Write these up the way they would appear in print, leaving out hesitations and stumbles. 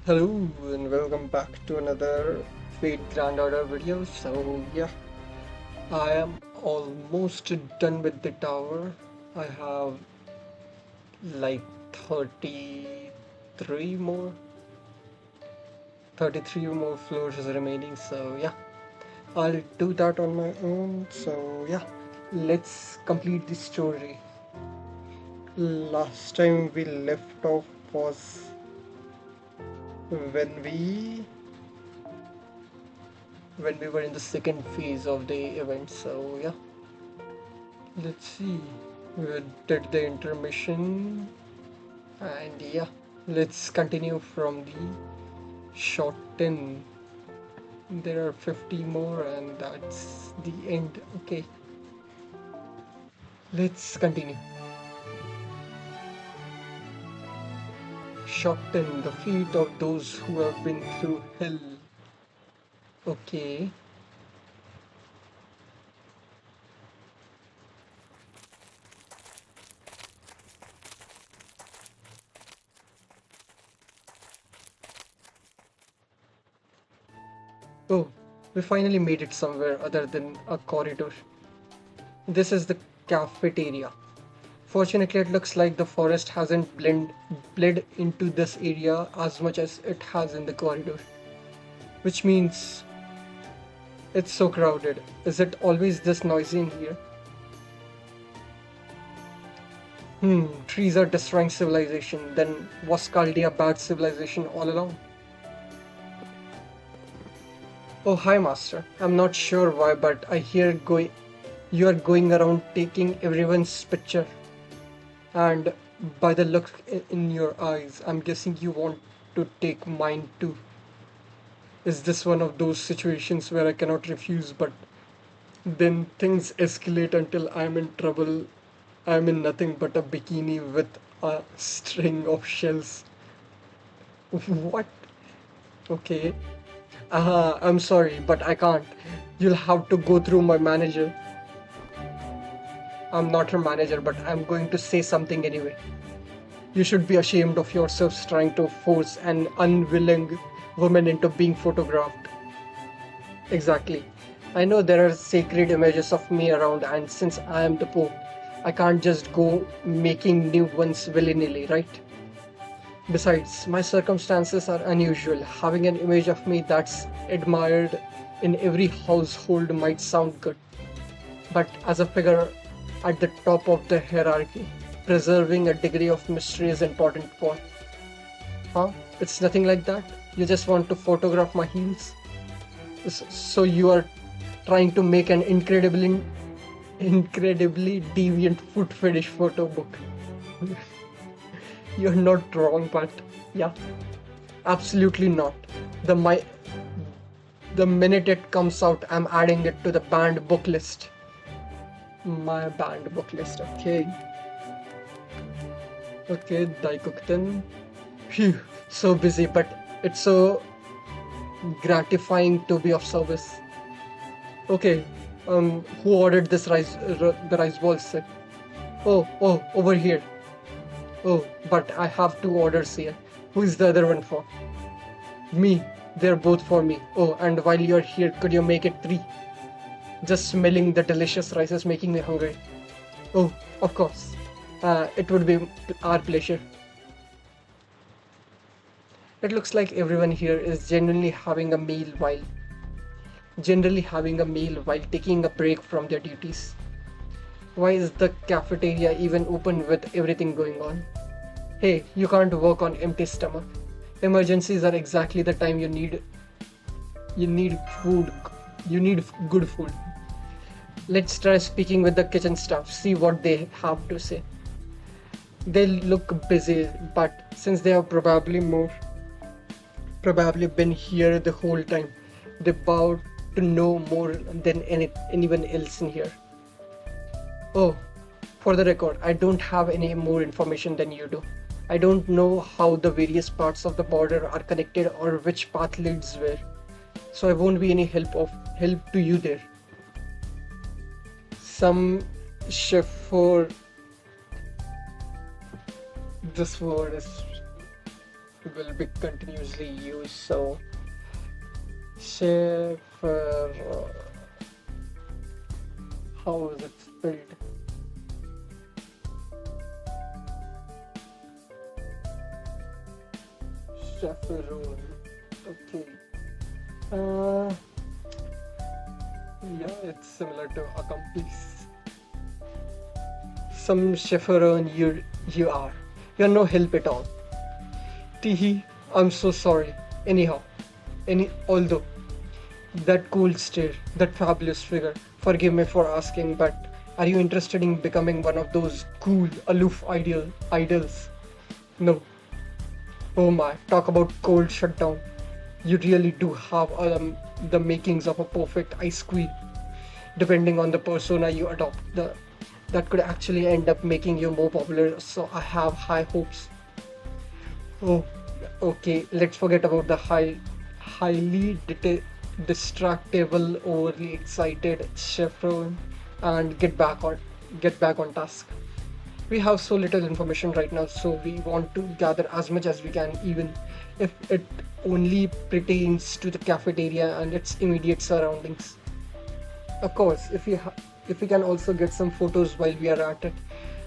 Hello and welcome back to another Fate Grand Order video. So yeah, I am almost done with the tower. I have like 33 more 33 more floors remaining. So yeah, I'll do that on my own. So yeah, let's complete the story. Last time we left off was when we when we were in the second phase of the event. So yeah, let's see. We did the intermission, and yeah, let's continue from the short 10. There are 50 more, and that's the end. Okay, let's continue. Short 10, the feet of those who have been through hell. Okay. Oh, we finally made it somewhere other than a corridor. This is the cafeteria. Fortunately, it looks like the forest hasn't bled into this area as much as it has in the corridor. Which means it's so crowded. Is it always this noisy in here? Trees are destroying civilization. Then was Kaldi a bad civilization all along? Oh, hi, Master. I'm not sure why, but I hear you are going around taking everyone's picture. And by the look in your eyes, I'm guessing you want to take mine too. Is this one of those situations where I cannot refuse, but then things escalate until I'm in trouble? I'm in nothing but a bikini with a string of shells. What? Okay. I'm sorry, but I can't. You'll have to go through my manager. I'm not her manager, but I'm going to say something anyway. You should be ashamed of yourselves trying to force an unwilling woman into being photographed. Exactly. I know there are sacred images of me around, and since I am the Pope, I can't just go making new ones willy nilly, right? Besides, my circumstances are unusual. Having an image of me that's admired in every household might sound good, but as a figure at the top of the hierarchy, preserving a degree of mystery is important for. Huh? It's nothing like that. You just want to photograph my heels. So you are trying to make an incredibly deviant foot fetish photo book. You're not wrong, but yeah, absolutely not. The my the minute it comes out, I'm adding it to the banned book list. My banned book list. Okay. Okay, Daikukten. Phew, so busy, but it's so gratifying to be of service. Okay, who ordered this the rice balls set? Oh, over here. Oh, but I have two orders here. Who is the other one for? Me. They're both for me. Oh, and while you're here, could you make it three? Just smelling the delicious rice is making me hungry. Oh, of course. It would be our pleasure. It looks like everyone here is generally having a meal while taking a break from their duties. Why is the cafeteria even open with everything going on? Hey, you can't work on empty stomach. Emergencies are exactly the time you need food. You need good food. Let's try speaking with the kitchen staff, see what they have to say. They look busy, but since they have probably been here the whole time, they bow to know more than anyone else in here. Oh, for the record, I don't have any more information than you do. I don't know how the various parts of the border are connected or which path leads where, so I won't be any help to you there. Some chef for this word is will be continuously used. So, Schaefer, how is it spelled? Chaperone. Okay. Uh, yeah, it's similar to accomplice. Some chaperone you are. You're no help at all. Teehee, I'm so sorry. Anyhow, although that cool stare, that fabulous figure. Forgive me for asking, but are you interested in becoming one of those cool, aloof idols? No. Oh my, talk about cold shutdown. You really do have the makings of a perfect ice queen. Depending on the persona you adopt, that could actually end up making you more popular. So I have high hopes. Oh, okay. Let's forget about the highly distractible, overly excited chevron, and get back on task. We have so little information right now, so we want to gather as much as we can, even if it only pertains to the cafeteria and its immediate surroundings. Of course, if we can also get some photos while we are at it,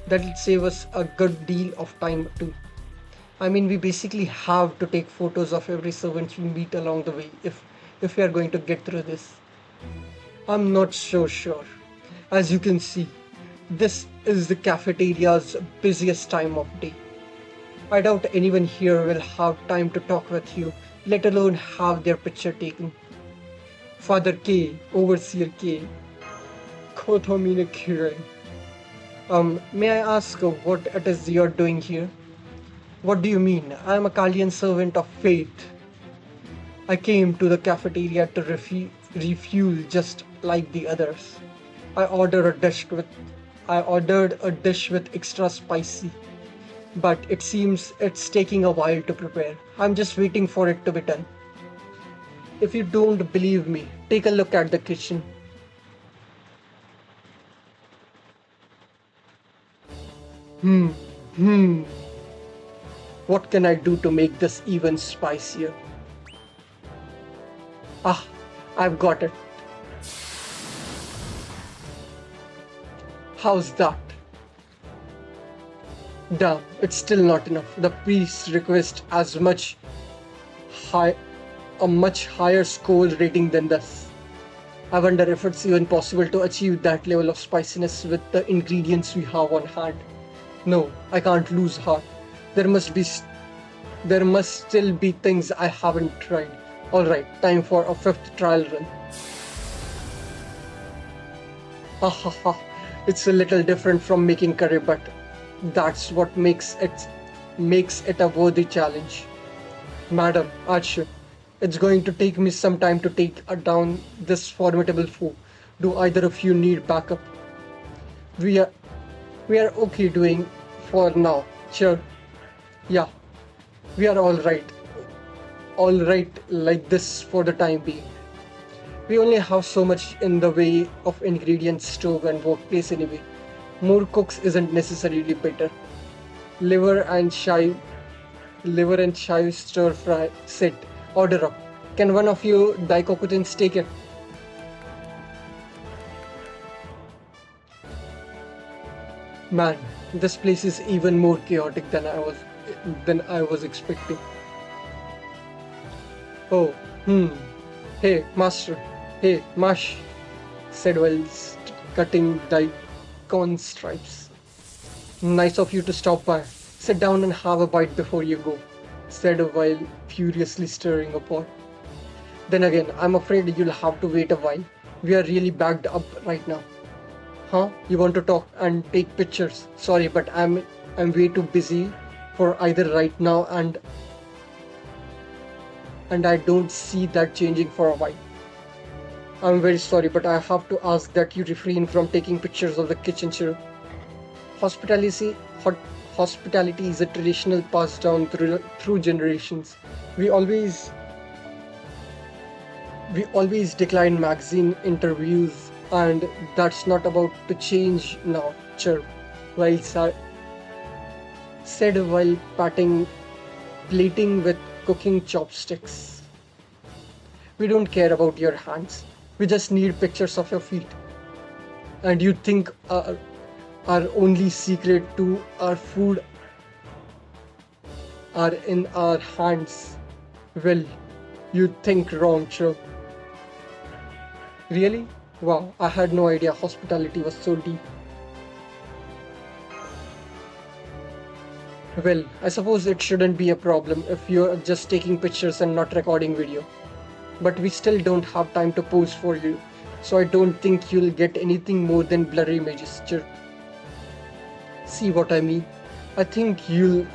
that'll save us a good deal of time too. I mean, we basically have to take photos of every servant we meet along the way if we are going to get through this. I'm not so sure. As you can see, this is the cafeteria's busiest time of day. I doubt anyone here will have time to talk with you, let alone have their picture taken. Father K, Overseer K, Kothomine Kiran. May I ask what it is you're doing here? What do you mean? I am a Kalian servant of fate. I came to the cafeteria to refuel just like the others. I ordered a dish with I ordered a dish with extra spicy, but it seems it's taking a while to prepare. I'm just waiting for it to be done. If you don't believe me, take a look at the kitchen. Hmm, hmm. What can I do to make this even spicier? Ah, I've got it. How's that? Damn, it's still not enough. The priest requests high, a much higher score rating than this. I wonder if it's even possible to achieve that level of spiciness with the ingredients we have on hand. No, I can't lose heart. There must be, there must still be things I haven't tried. All right, time for a fifth trial run. Ha ha ha. It's a little different from making curry, but that's what makes it a worthy challenge. Madam Archer, it's going to take me some time to take down this formidable foe. Do either of you need backup? We are we are okay doing for now. Sure. Yeah, we are all right. All right like this for the time being. We only have so much in the way of ingredients, stove, and workplace anyway. More cooks isn't necessarily better. Liver and chive, liver and chive stir fry. Sit. Order up. Can one of you dicocotins take it? Man, this place is even more chaotic than I was expecting. Oh, hmm. Hey, master. Hey, Mash, said while cutting daikon stripes. Nice of you to stop by. Sit down and have a bite before you go, said while furiously stirring a pot. Then again, I'm afraid you'll have to wait a while. We are really backed up right now. Huh? You want to talk and take pictures? Sorry, but I'm way too busy for either right now and I don't see that changing for a while. I'm very sorry, but I have to ask that you refrain from taking pictures of the kitchen, sir. Hospitality, hospitality is a traditional passed down through generations. We always we always decline magazine interviews, and that's not about to change now, chirp, while said while patting plating with cooking chopsticks. We don't care about your hands. We just need pictures of your feet. And you think our only secret to our food are in our hands. Well, you think wrong, Joe. Really? Wow, I had no idea hospitality was so deep. Well, I suppose it shouldn't be a problem if you're just taking pictures and not recording video. But we still don't have time to pose for you, so I don't think you'll get anything more than blurry images. See what I mean? I think to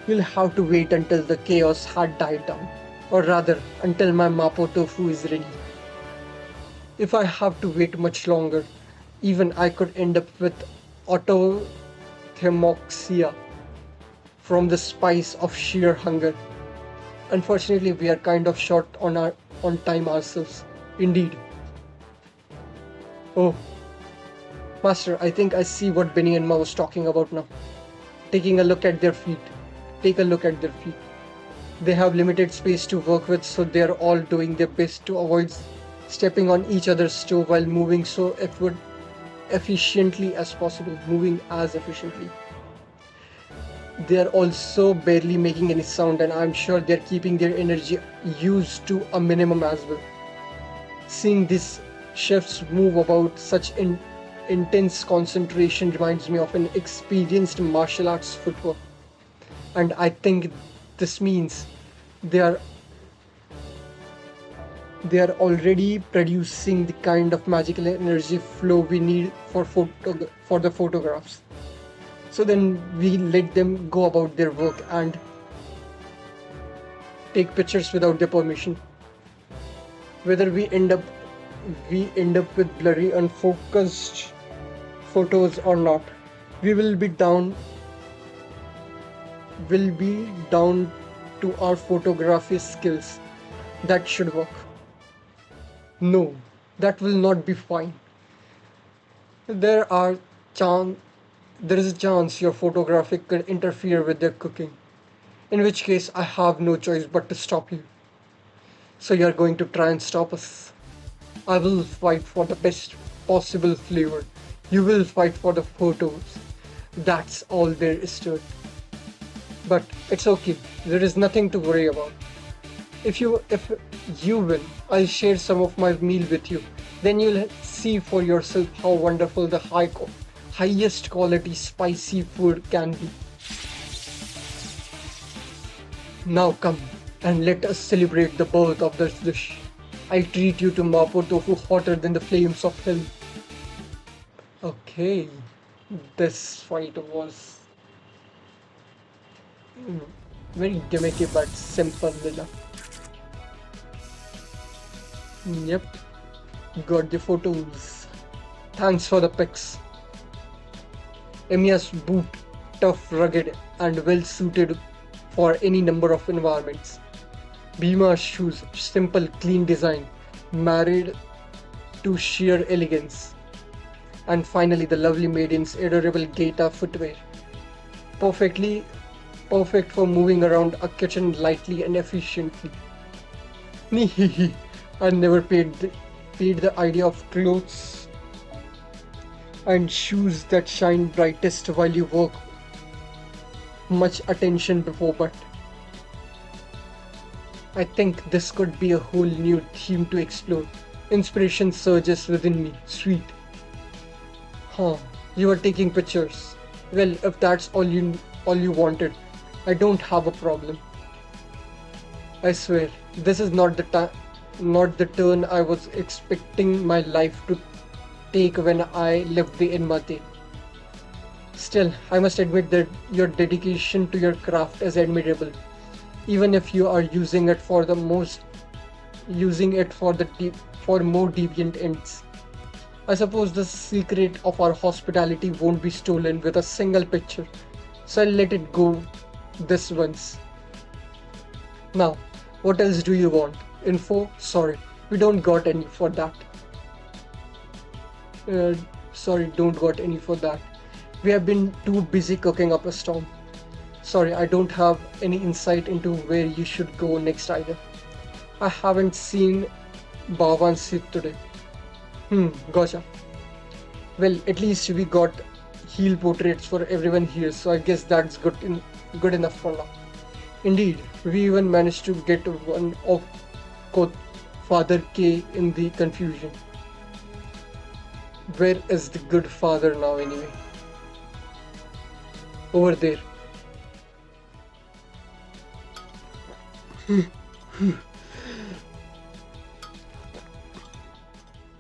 you'll have to wait until the chaos had died down, or rather, until my mapo tofu is ready. If I have to wait much longer, even I could end up with autothermoxia from the spice of sheer hunger. Unfortunately, we are kind of short on time ourselves. Indeed. Oh, Master, I think I see what Benny and Ma was talking about now. Taking a look at their feet. Take a look at their feet. They have limited space to work with, so they are all doing their best to avoid stepping on each other's toe while moving so efficiently as possible. Moving as efficiently. They are also barely making any sound, and I'm sure they're keeping their energy used to a minimum as well. Seeing these chefs move about such intense concentration reminds me of an experienced martial arts footwork. And I think this means they are they are already producing the kind of magical energy flow we need for the photographs. So then we let them go about their work and take pictures without their permission. Whether we end up with blurry, unfocused photos or not, we will be down to our photography skills. That should work. No, that will not be fine. There are chan there is a chance your photographic could interfere with their cooking. In which case I have no choice but to stop you. So you're going to try and stop us. I will fight for the best possible flavor. You will fight for the photos. That's all there is to it. But it's okay. There is nothing to worry about. If you win, I'll share some of my meal with you. Then you'll see for yourself how wonderful the highest quality spicy food can be. Now come and let us celebrate the birth of this dish. I'll treat you to mapo tofu hotter than the flames of hell. Okay, this fight was very gimmicky but simple enough. Yep, got the photos. Thanks for the pics. Emiya's boot, tough, rugged, and well suited for any number of environments. Bhima's shoes, simple, clean design, married to sheer elegance. And finally, the lovely maiden's adorable Gaeta footwear, perfectly perfect for moving around a kitchen lightly and efficiently. Nihihi, I never paid the idea of clothes and shoes that shine brightest while you work much attention before, but I think this could be a whole new theme to explore. Inspiration surges within me. Sweet. Huh, you are taking pictures. Well, if that's all you wanted, I don't have a problem. I swear, this is not the turn I was expecting my life to take when I left the Enmate. Still, I must admit that your dedication to your craft is admirable, even if you are using it for more deviant ends. I suppose the secret of our hospitality won't be stolen with a single picture, so I'll let it go this once. Now, what else do you want? Info? Sorry, we don't got any for that. Sorry, don't got any for that. We have been too busy cooking up a storm. Sorry, I don't have any insight into where you should go next either. I haven't seen Bhavan sit today. Gotcha. Well, at least we got heel portraits for everyone here, so I guess that's good enough for now. Indeed, we even managed to get one of Father K in the confusion. Where is the good father now anyway? Over there.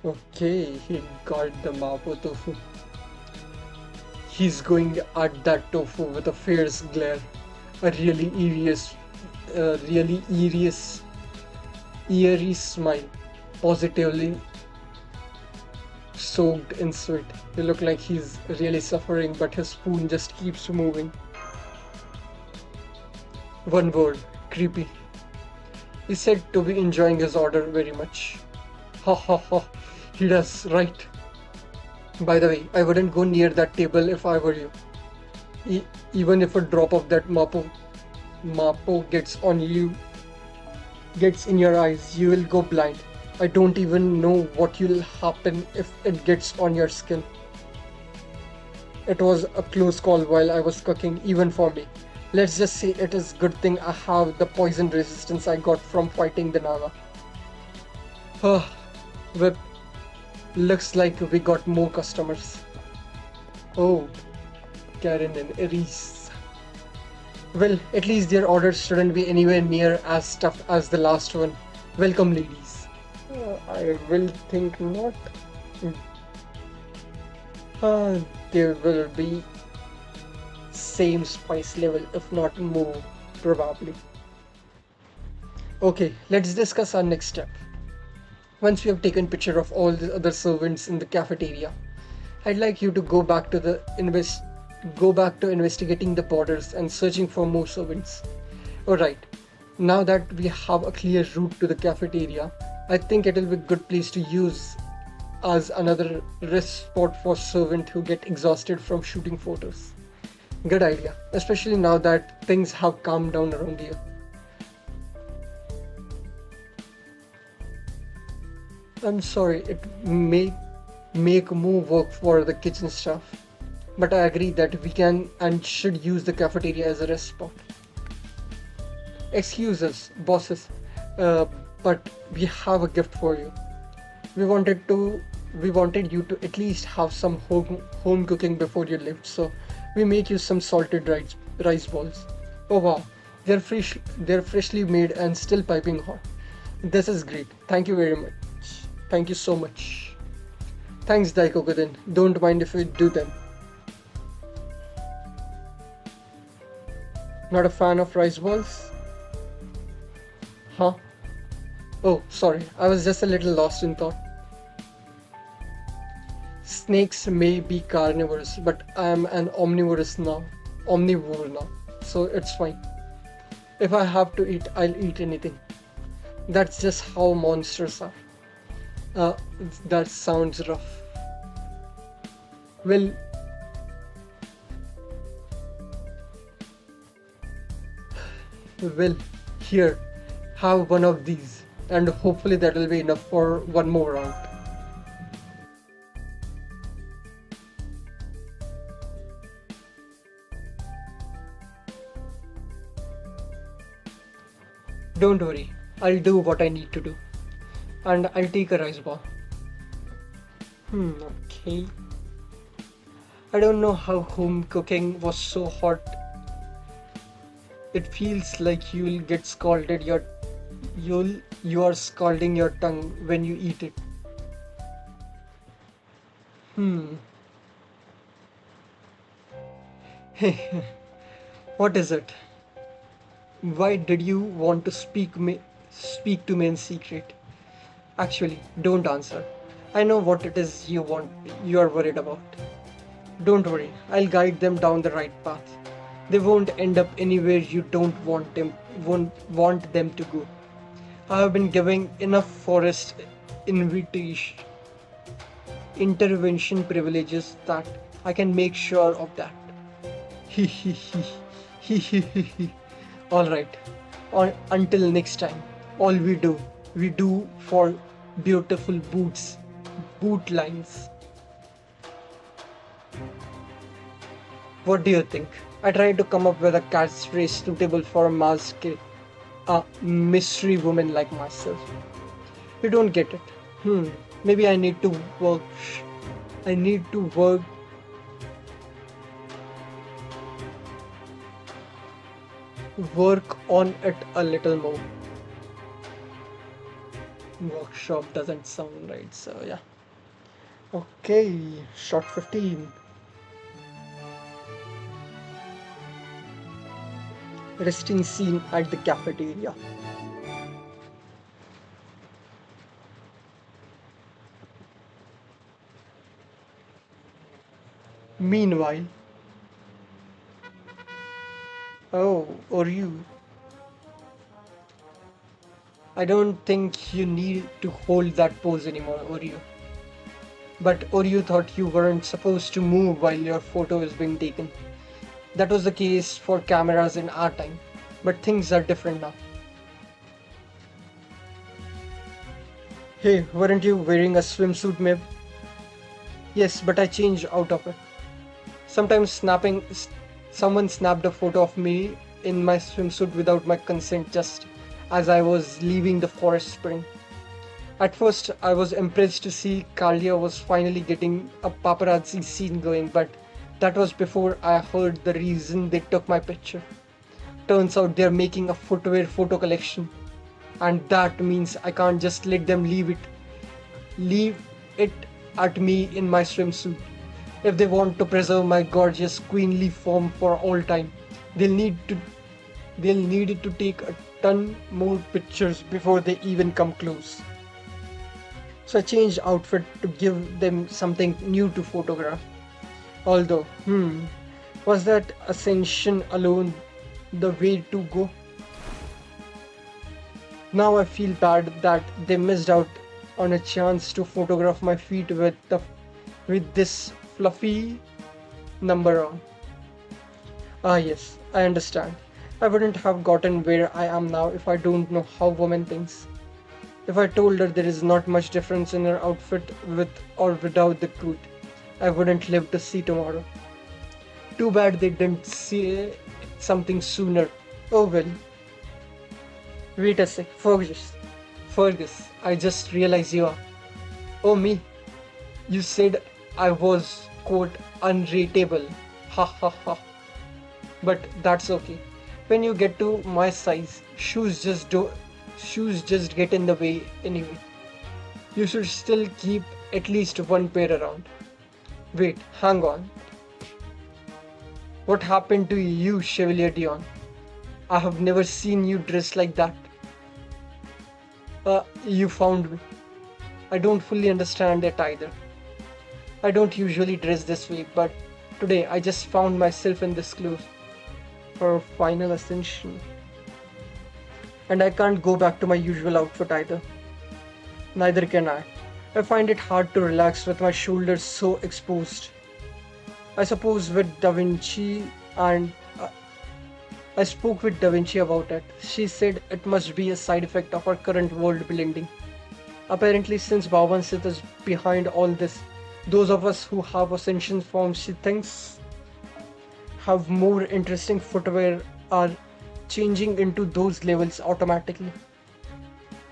Okay, he got the Mapo tofu. He's going at that tofu with a fierce glare. A really eerie smile. Positively soaked in sweat. He look like he's really suffering, but his spoon just keeps moving. One word, creepy. He said to be enjoying his order very much. Ha ha ha, he does, right. By the way, I wouldn't go near that table if I were you. Even if a drop of that Mapo gets in your eyes, you will go blind. I don't even know what will happen if it gets on your skin. It was a close call while I was cooking, even for me. Let's just say it is good thing I have the poison resistance I got from fighting the Naga. Whip. Looks like we got more customers. Oh, Karen and Aries. Well, at least their orders shouldn't be anywhere near as tough as the last one. Welcome, ladies. I will think not. There will be same spice level, if not more, probably. Okay, let's discuss our next step. Once we have taken picture of all the other servants in the cafeteria, I'd like you to go back to investigating the borders and searching for more servants. Alright, now that we have a clear route to the cafeteria, I think it'll be a good place to use as another rest spot for servants who get exhausted from shooting photos. Good idea, especially now that things have calmed down around here. I'm sorry, it may make more work for the kitchen staff, but I agree that we can and should use the cafeteria as a rest spot. Excuse us, bosses, but we have a gift for you. We wanted you to at least have some home cooking before you left, so we make you some salted rice balls. Oh wow, they're freshly made and still piping hot. This is great. Thank you very much. Thank you so much. Thanks, Daikokuden. Don't mind if we do them. Not a fan of rice balls? Huh? Oh, sorry. I was just a little lost in thought. Snakes may be carnivores, but I am an omnivore now, so it's fine. If I have to eat, I'll eat anything. That's just how monsters are. That sounds rough. Well, here, have one of these, and hopefully that will be enough for one more round. Don't worry, I'll do what I need to do. And I'll take a rice ball. Okay. I don't know how home cooking was so hot. It feels like you are scalding your tongue when you eat it. What is it? Why did you want to speak to me in secret? Actually, don't answer. I know what it is you are worried about. Don't worry, I'll guide them down the right path. They won't end up anywhere you won't want them to go. I have been giving enough forest intervention privileges that I can make sure of that. Alright. Until next time, all we do for beautiful boots, boot lines. What do you think? I tried to come up with a catchphrase suitable for a mask, a mystery woman like myself. You don't get it. Hmm. Maybe I need to work. I need to work on it a little more. Workshop doesn't sound right, so yeah. Okay, shot 15. Resting scene at the cafeteria. Meanwhile, oh, or you. I don't think you need to hold that pose anymore, or you. But or you thought you weren't supposed to move while your photo is being taken. That was the case for cameras in our time. But things are different now. Hey, weren't you wearing a swimsuit, Mib? Yes, but I changed out of it. Sometimes someone snapped a photo of me in my swimsuit without my consent just as I was leaving the forest spring. At first, I was impressed to see Kalia was finally getting a paparazzi scene going, but that was before I heard the reason they took my picture. Turns out they're making a footwear photo collection, and that means I can't just let them leave it at me in my swimsuit. If they want to preserve my gorgeous queenly form for all time, they'll need to they'll need to take a ton more pictures before they even come close. So I changed outfit to give them something new to photograph. Although, was that ascension alone the way to go? Now I feel bad that they missed out on a chance to photograph my feet with this fluffy number on. Ah yes, I understand. I wouldn't have gotten where I am now if I don't know how women thinks. If I told her there is not much difference in her outfit with or without the coat, I wouldn't live to see tomorrow. Too bad they didn't see something sooner. Oh well. Wait a sec, Fergus, I just realized you are. Oh me, you said I was, quote, unrateable. Ha ha ha. But that's okay. When you get to my size, shoes just get in the way anyway. You should still keep at least one pair around. Wait, hang on. What happened to you, Chevalier Dion? I have never seen you dressed like that. You found me. I don't fully understand it either. I don't usually dress this way, but today I just found myself in this clothes for final ascension. And I can't go back to my usual outfit either. Neither can I. I find it hard to relax with my shoulders so exposed. I suppose with Da Vinci and I spoke with Da Vinci about it. She said it must be a side effect of our current world blending. Apparently, since Bhavan Sith is behind all this, those of us who have ascension forms she thinks have more interesting footwear are changing into those levels automatically.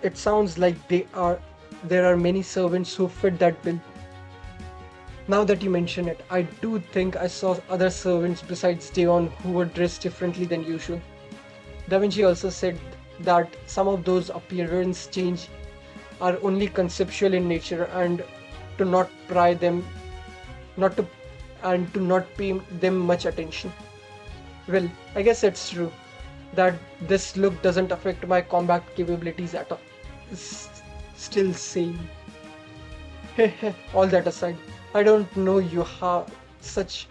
It sounds like there are many servants who fit that bill. Now that you mention it, I do think I saw other servants besides Deon who were dressed differently than usual. Da Vinci also said that some of those appearance change are only conceptual in nature and to not pry them not to and to not pay them much attention. Well, I guess it's true that this look doesn't affect my combat capabilities at all. Still same. All that aside, I don't know you have such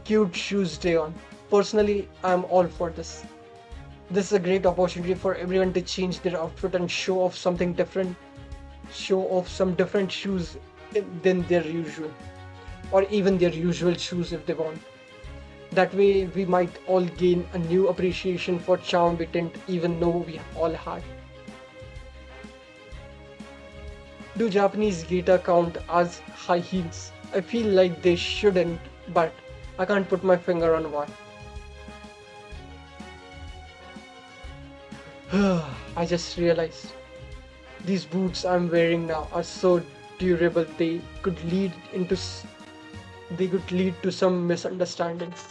cute shoes day on. Personally, I'm all for this. This is a great opportunity for everyone to change their outfit and show off something different. Show off some different shoes than their usual. Or even their usual shoes if they want. That way, we might all gain a new appreciation for charm we didn't even know we all had. Do Japanese guitar count as high heels? I feel like they shouldn't, but I can't put my finger on why. I just realized these boots I'm wearing now are so durable they could lead to some misunderstandings.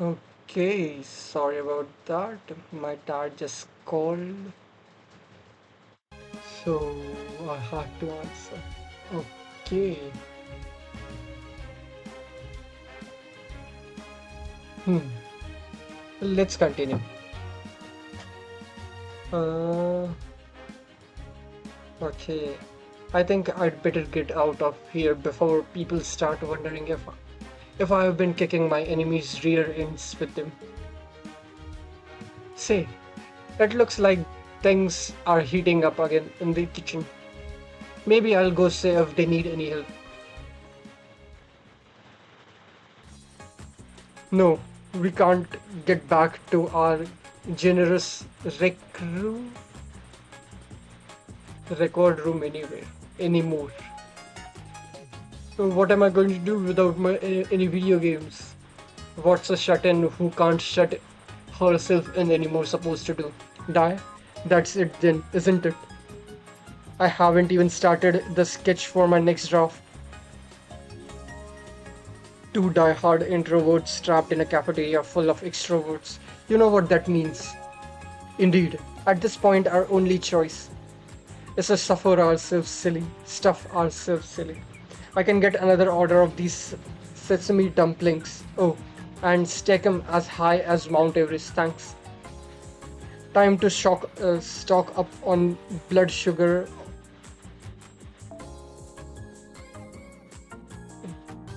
Okay, sorry about that. My dad just called, so I had to answer. Okay. Hmm. Let's continue. Uh, okay. I think I'd better get out of here before people start wondering if I have been kicking my enemy's rear ends with them. Say, it looks like things are heating up again in the kitchen. Maybe I'll go see if they need any help. No, we can't get back to our generous record room anymore. So what am I going to do without any video games? What's a shut-in who can't shut herself in anymore supposed to do? Die? That's it then, isn't it? I haven't even started the sketch for my next draft. Two die-hard introverts trapped in a cafeteria full of extroverts. You know what that means. Indeed, at this point, our only choice is to suffer ourselves silly, stuff ourselves silly. I can get another order of these sesame dumplings. Oh, and stack them as high as Mount Everest, thanks. Time to stock up on blood sugar,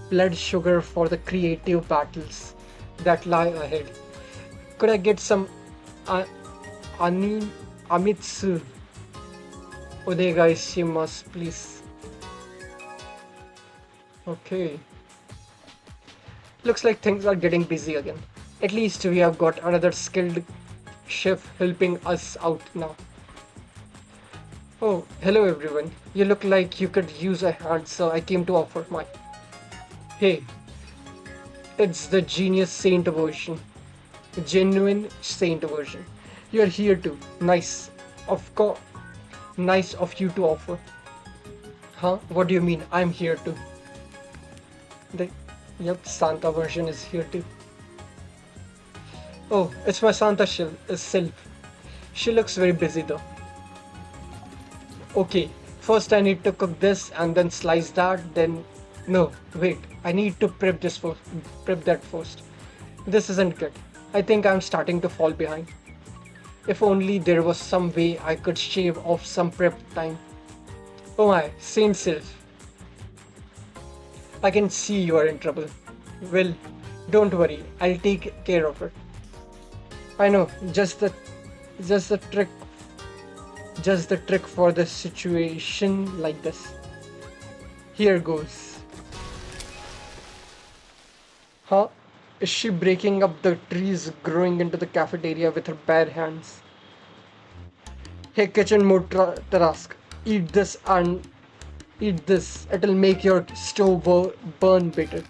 blood sugar for the creative battles that lie ahead. Could I get some uh, ani amitsu odegai shimasu, please? Okay. Looks like things are getting busy again. At least we have got another skilled chef helping us out now. Oh, hello everyone. You look like you could use a hand, so I came to offer mine. Hey, it's the genius saint version. The genuine saint version. You're here too. Nice. Of course. Nice of you to offer. Huh? What do you mean? I'm here too. The Yep, Santa version is here too. Oh, it's my self. She looks very busy though. Okay, first I need to cook this and then slice that, then. No, wait, I need to prep this first. Prep that first. This isn't good. I think I'm starting to fall behind. If only there was some way I could shave off some prep time. Oh my, same self. I can see you are in trouble. Well, don't worry, I'll take care of it. I know, just the trick just the trick for the situation like this. Here goes. Huh? Is she breaking up the trees growing into the cafeteria with her bare hands? Hey, kitchen mode task. Eat this and eat this. It'll make your stove burn better.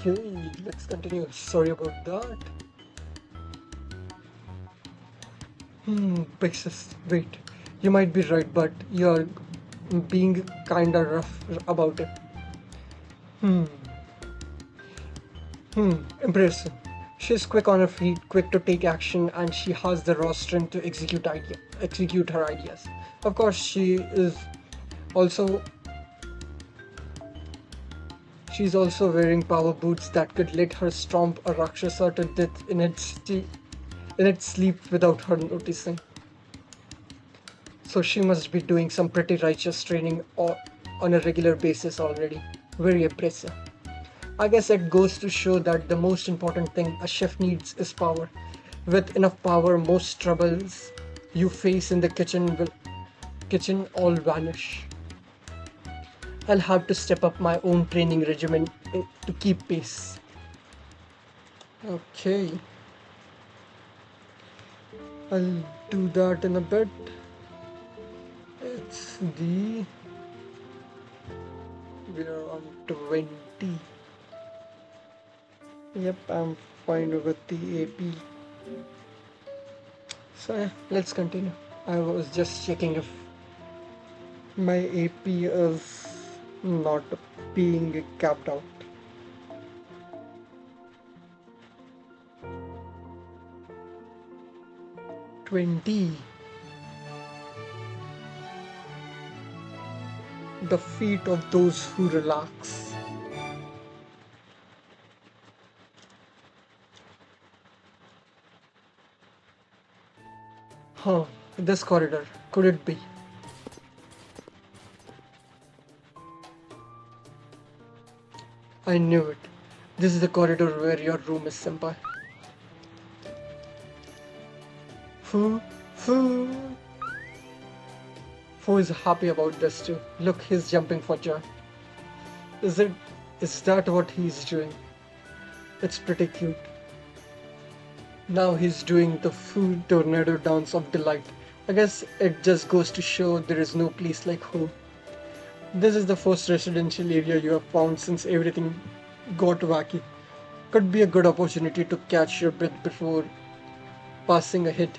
Okay, let's continue. Sorry about that. Basis. Wait, you might be right, but you're being kinda rough about it. Hmm. Impressive. She's quick on her feet, quick to take action, and she has the raw strength to execute her ideas. Of course, also she's also wearing power boots that could let her stomp a Rakshasa to death in its sleep without her noticing. So she must be doing some pretty righteous training on a regular basis already. Very impressive. I guess it goes to show that the most important thing a chef needs is power. With enough power, most troubles you face in the kitchen all vanish. I'll have to step up my own training regimen to keep pace. Okay, I'll do that in a bit. It's the we're on 20. Yep, I'm fine with the AP. So yeah, let's continue. I was just checking if my AP is not being capped out. 20. The feet of those who relax. Huh, this corridor. Could it be? I knew it. This is the corridor where your room is, Senpai. Fu, Fu. Fu is happy about this too. Look, he's jumping for joy. Is it? Is that what he's doing? It's pretty cute. Now he's doing the Fu tornado dance of delight. I guess it just goes to show there is no place like home. This is the first residential area you have found since everything got wacky. Could be a good opportunity to catch your breath before pressing ahead.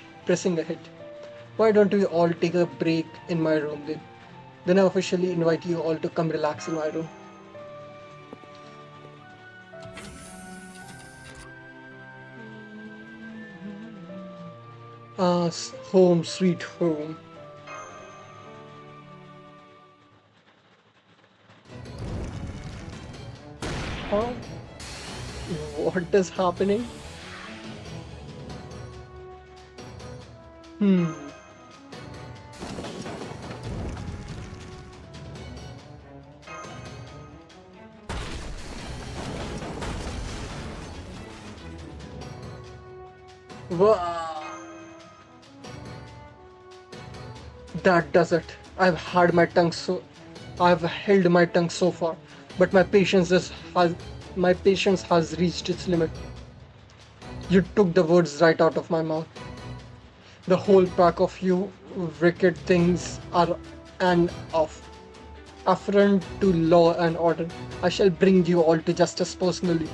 Why don't we all take a break in my room then? Then I officially invite you all to come relax in my room. Home sweet home. Huh? What is happening? Hmm. Wow. That does it. I've held my tongue so far, but my patience has reached its limit. You took the words right out of my mouth. The whole pack of you wicked things are an affront to law and order. I shall bring you all to justice personally.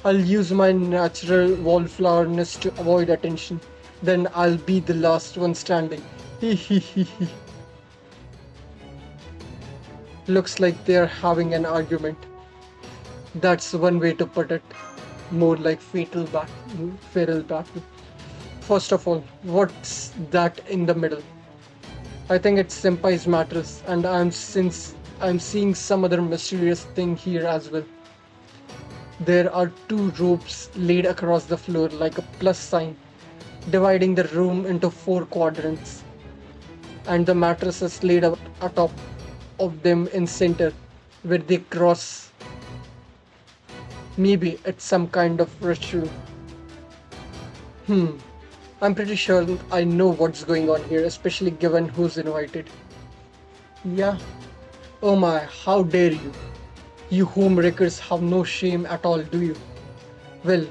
I'll use my natural wallflowerness to avoid attention. Then I'll be the last one standing. Looks like they're having an argument. That's one way to put it. More like feral battle. First of all, what's that in the middle? I think it's Senpai's mattress, and I'm seeing some other mysterious thing here as well. There are two ropes laid across the floor like a plus sign, dividing the room into four quadrants, and the mattress is laid out atop of them in center, where they cross. Maybe it's some kind of ritual. I'm pretty sure I know what's going on here, especially given who's invited. Yeah. Oh my, how dare you! You homewreckers have no shame at all, do you? Well,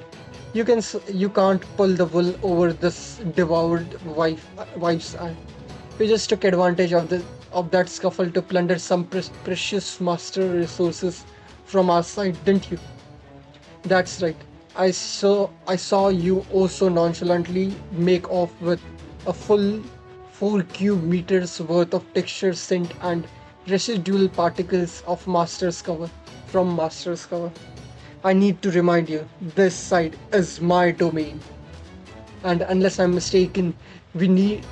you can't pull the wool over this devoured wife's eye. We just took advantage of that scuffle to plunder some precious master resources from our side, didn't you? That's right. I saw you also nonchalantly make off with a full 4 cube meters worth of texture scent and residual particles of Master's cover from Master's cover. I need to remind you, this site is my domain. And unless I'm mistaken, we need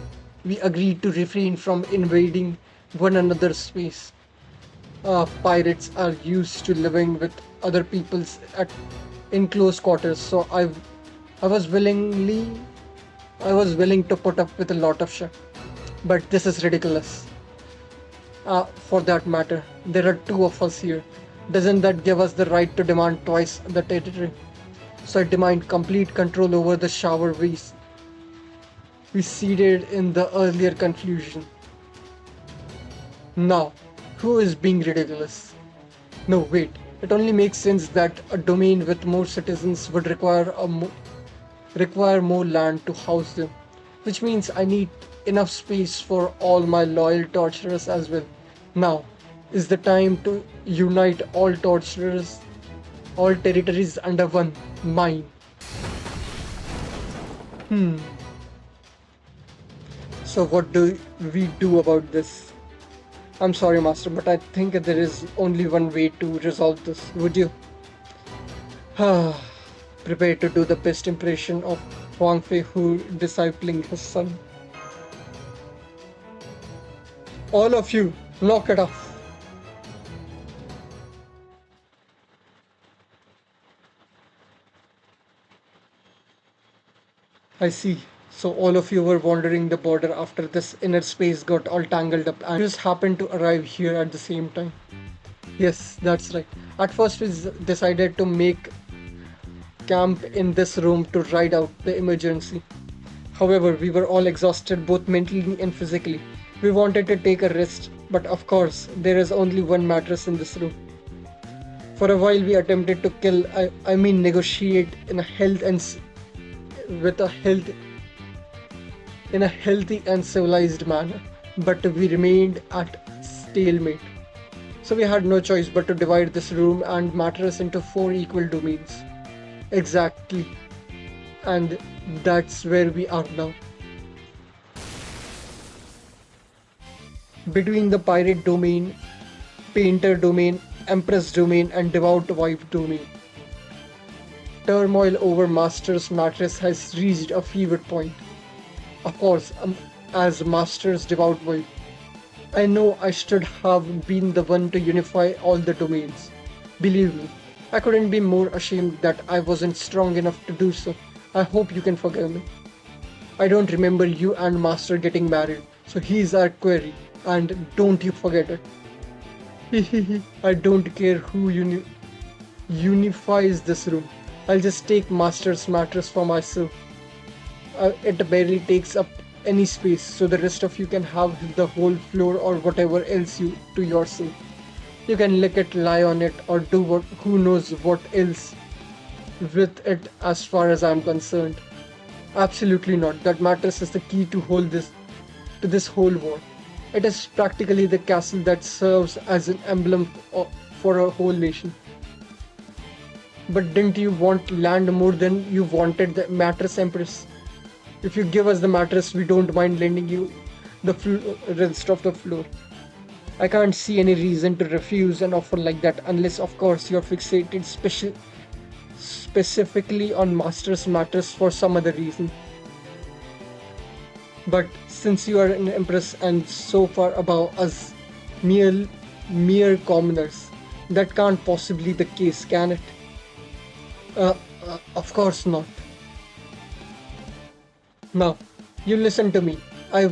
we agreed to refrain from invading one another's space. Pirates are used to living with other people's at in close quarters, so I was willingly I was willing to put up with a lot of shit. But this is ridiculous. For that matter, there are two of us here. Doesn't that give us the right to demand twice the territory? So I demand complete control over the shower we ceded in the earlier confusion. Now, who is being ridiculous? No, wait. It only makes sense that a domain with more citizens would require more land to house them, which means I need enough space for all my loyal torturers as well. Now is the time to unite all torturers, all territories under one mine. Hmm. So what do we do about this? I'm sorry, Master, but I think there is only one way to resolve this. Would you? Prepare to do the best impression of Huang Fei Hu discipling his son. All of you, knock it off. I see. So all of you were wandering the border after this inner space got all tangled up and you just happened to arrive here at the same time. Yes, that's right. At first we decided to make camp in this room to ride out the emergency. However, we were all exhausted both mentally and physically. We wanted to take a rest, but of course, there is only one mattress in this room. For a while, we attempted to I mean, negotiate in a health and with a health in a healthy and civilized manner, but we remained at stalemate. So we had no choice but to divide this room and mattress into four equal domains. Exactly. And that's where we are now. Between the pirate domain, painter domain, empress domain, and devout wife domain, turmoil over Master's mattress has reached a fever point. Of course, as Master's devout wife, I know I should have been the one to unify all the domains. Believe me, I couldn't be more ashamed that I wasn't strong enough to do so. I hope you can forgive me. I don't remember you and Master getting married, so he's our query, and don't you forget it. I don't care who unifies this room. I'll just take Master's mattress for myself. It barely takes up any space, so the rest of you can have the whole floor or whatever else you to yourself. You can lick it, lie on it, or do who knows what else with it as far as I'm concerned. Absolutely not. That mattress is the key to this whole war. It is practically the castle that serves as an emblem for a whole nation. But didn't you want land more than you wanted the mattress, Empress? If you give us the mattress, we don't mind lending you the rest of the floor. I can't see any reason to refuse an offer like that unless, of course, you're fixated specifically on Master's mattress for some other reason. But since you are an Empress and so far above us, mere commoners, that can't possibly be the case, can it? Of course not. Now, you listen to me. I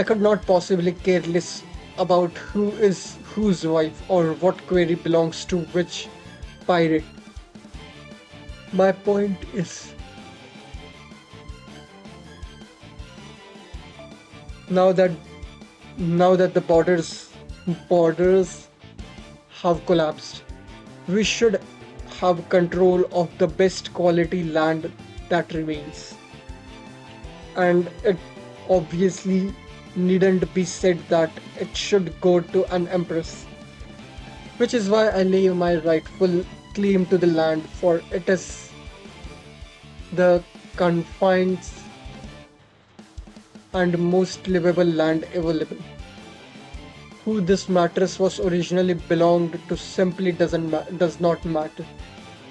could not possibly care less about who is whose wife or what query belongs to which pirate. My point is, now that the borders have collapsed, we should have control of the best quality land that remains. And it obviously needn't be said that it should go to an empress. Which is why I lay my rightful claim to the land, for it is the confines and most livable land available. Who this mattress was originally belonged to simply does not matter.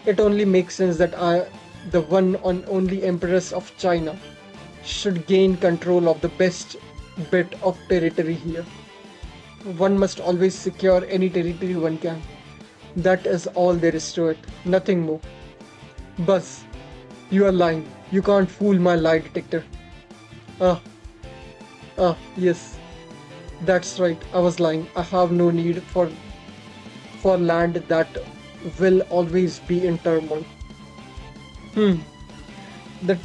It only makes sense that I, the one and only Empress of China, should gain control of the best bit of territory here. One must always secure any territory one can. That is all there is to it, nothing more. Buzz, you are lying. You can't fool my lie detector. Ah, yes, that's right. I was lying. I have no need for land that will always be in turmoil. Hmm. The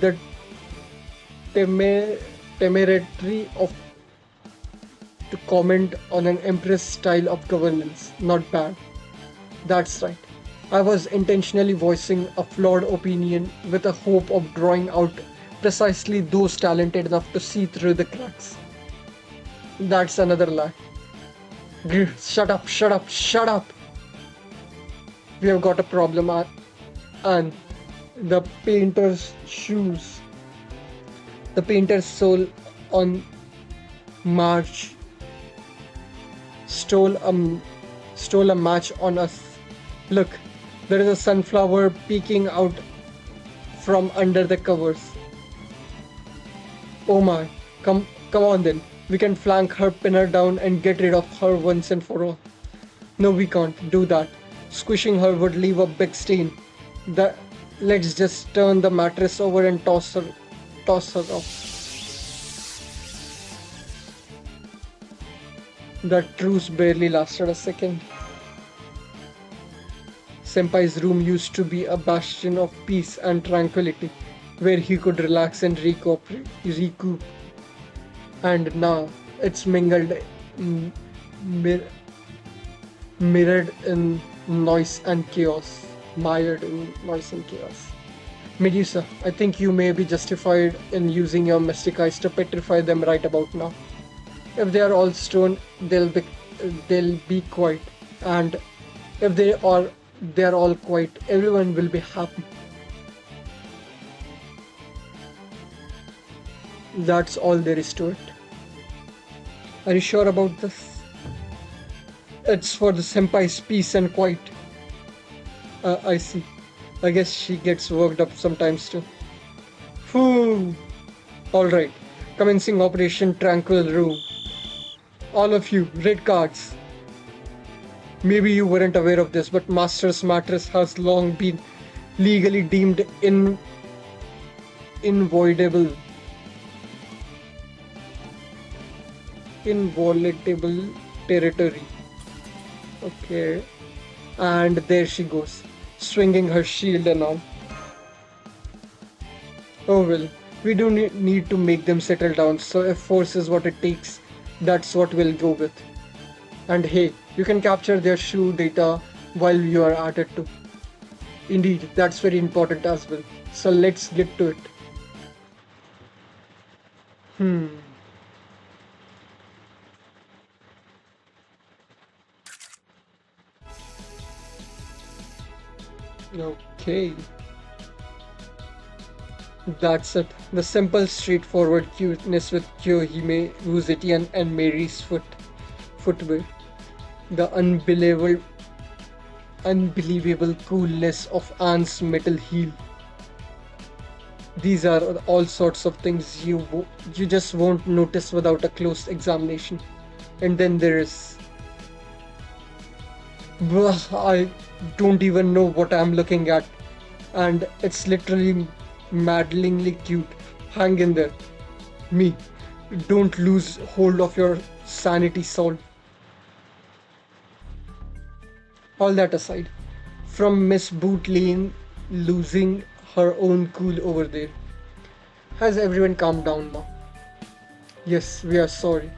the temer- temerity of to comment on an empress style of governance. Not bad. That's right. I was intentionally voicing a flawed opinion with a hope of drawing out precisely those talented enough to see through the cracks. That's another lie. Grr, shut up, shut up, shut up! We have got a problem, and the painter's shoes. The painter's soul on March stole a stole a match on us. Look, there is a sunflower peeking out from under the covers. Oh my, come on then. We can flank her, pin her down and get rid of her once and for all. No, we can't do that. Squishing her would leave a big stain. The, let's just turn the mattress over and toss her off. That truce barely lasted a second. Senpai's room used to be a bastion of peace and tranquility, where he could relax and recoup. And now it's mm, mir- mirrored in noise and chaos. Mired in noise and chaos. Medusa, I think you may be justified in using your mystic eyes to petrify them right about now. If they are all stone, they'll be quiet, and if they are all quiet, everyone will be happy. That's all there is to it. Are you sure about this? It's for the senpai's peace and quiet. I see. I guess she gets worked up sometimes too. Phew. Alright. Commencing Operation Tranquil Room. All of you, red cards. Maybe you weren't aware of this, but Master's Mattress has long been legally deemed invoidable. Inviolable territory. Okay. And there she goes, swinging her shield and all. Oh well, we do need to make them settle down, so if force is what it takes, that's what we'll go with. And hey, you can capture their shoe data while you are at it too. Indeed, that's very important as well. So let's get to it. Hmm. Okay. That's it. The simple, straightforward cuteness with Kyohime, Wuzetian, and Mary's footwear. The unbelievable coolness of Anne's metal heel. These are all sorts of things you just won't notice without a close examination. And then there is. I don't even know what I'm looking at, and it's literally maddeningly cute. Hang in there. Me. Don't lose hold of your sanity, soul. All that aside, from Miss Boot Lane losing her own cool over there. Has everyone calmed down now? Yes, we are sorry.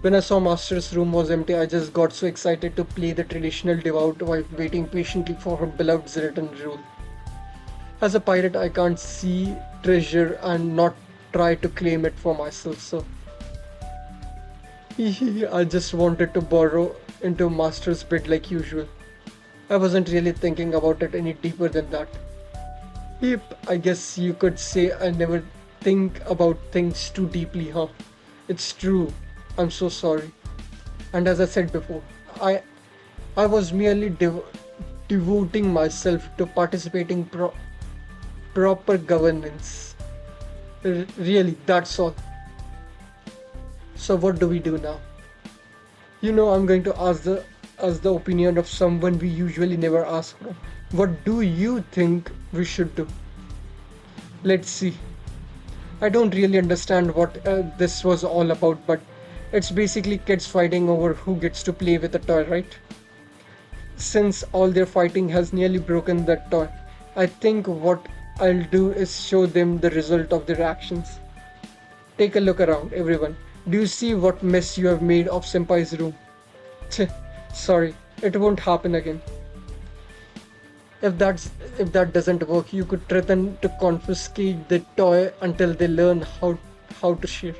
When I saw Master's room was empty, I just got so excited to play the traditional devout wife waiting patiently for her beloved's return role. As a pirate, I can't see treasure and not try to claim it for myself, so. I just wanted to borrow into master's bed like usual. I wasn't really thinking about it any deeper than that. Yep, I guess you could say I never think about things too deeply, huh? It's true. I'm so sorry. And as I said before, I I was merely devoting myself to participating proper governance. Really, that's all. So what do we do now? I'm going to ask the opinion of someone we usually never ask for. What do you think we should do? Let's see. I don't really understand what this was all about, but it's basically kids fighting over who gets to play with a toy, right? Since all their fighting has nearly broken that toy, I think what I'll do is show them the result of their actions. Take a look around, everyone. Do you see what mess you have made of Senpai's room? Tch, sorry, it won't happen again. If that doesn't work, you could threaten to confiscate the toy until they learn how to share.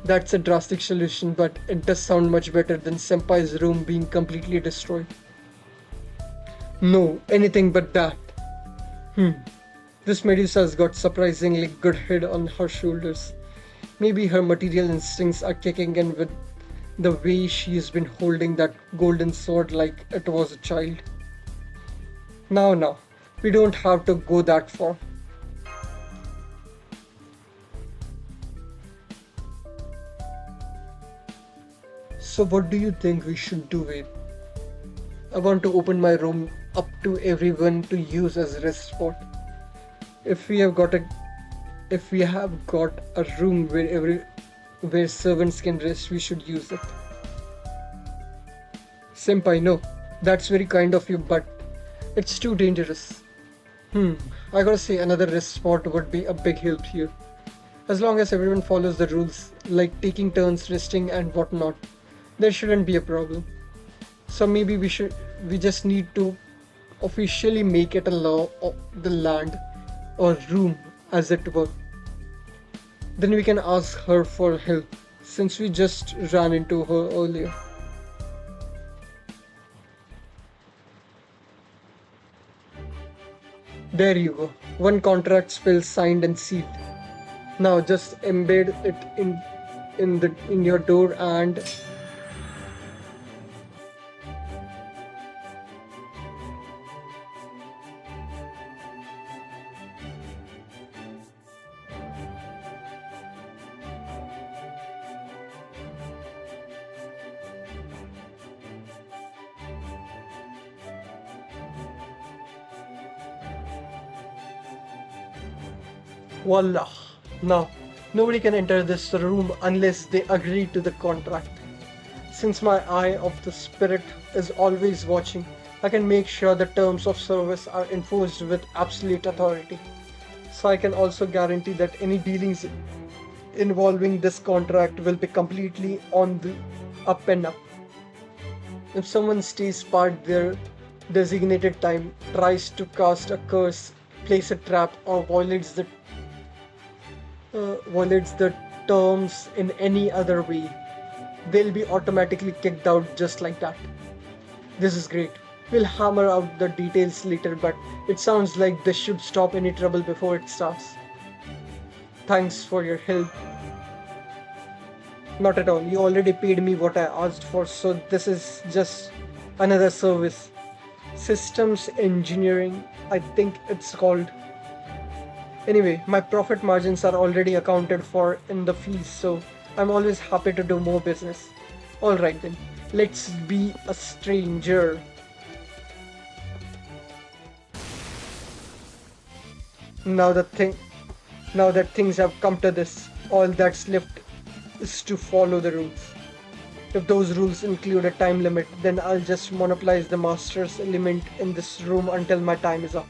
That's a drastic solution, but it does sound much better than Senpai's room being completely destroyed. No, anything but that. Hmm. This Medusa's got surprisingly good head on her shoulders. Maybe her material instincts are kicking in with the way she's been holding that golden sword like it was a child. Now, we don't have to go that far. So, what do you think we should do with? I want to open my room up to everyone to use as rest spot. If we have got a if we have got a room where servants can rest, we should use it. Senpai, no, that's very kind of you, but it's too dangerous. I gotta say another rest spot would be a big help here. As long as everyone follows the rules, like taking turns resting and whatnot, there shouldn't be a problem. So maybe we just need to officially make it a law of the land or room as it were. Then we can ask her for help since we just ran into her earlier. There you go. One contract spell signed and sealed. Now just embed it in your door and voila. Now, nobody can enter this room unless they agree to the contract. Since my eye of the spirit is always watching, I can make sure the terms of service are enforced with absolute authority. So I can also guarantee that any dealings involving this contract will be completely on the up and up. If someone stays part their designated time, tries to cast a curse, place a trap, or violates the terms in any other way, they'll be automatically kicked out just like that. This is great. We'll hammer out the details later, but it sounds like this should stop any trouble before it starts. Thanks for your help. Not at all. You already paid me what I asked for, so this is just another service. Systems engineering, I think it's called. Anyway, my profit margins are already accounted for in the fees, so I'm always happy to do more business. Alright then, let's be a stranger. Now that thing now that things have come to this, all that's left is to follow the rules. If those rules include a time limit, then I'll just monopolize the master's element in this room until my time is up.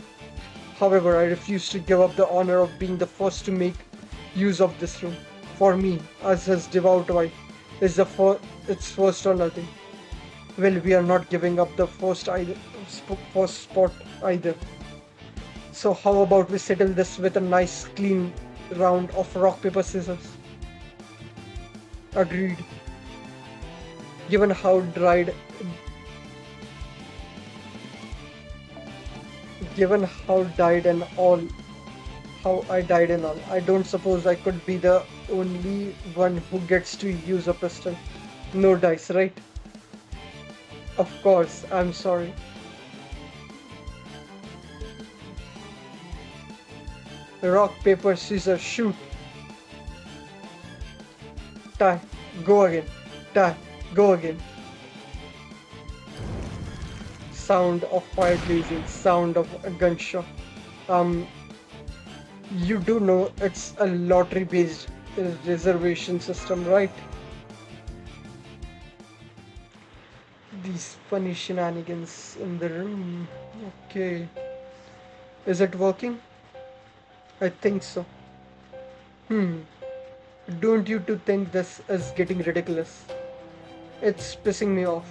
However, I refuse to give up the honor of being the first to make use of this room. For me, as his devout wife, it's first or nothing. Well, we are not giving up the first spot either. So how about we settle this with a nice clean round of rock paper scissors? Agreed. Given how given how died and all, how I died and all, I don't suppose I could be the only one who gets to use a pistol. No dice, right? Of course, I'm sorry. Rock, paper, scissors, shoot. Tie. Go again. Tie. Go again. Sound of fire blazing. Sound of a gunshot. Um, you do know it's a lottery-based reservation system, right? These funny shenanigans in the room. Okay. Is it working? I think so. Hmm. Don't you two think this is getting ridiculous? It's pissing me off.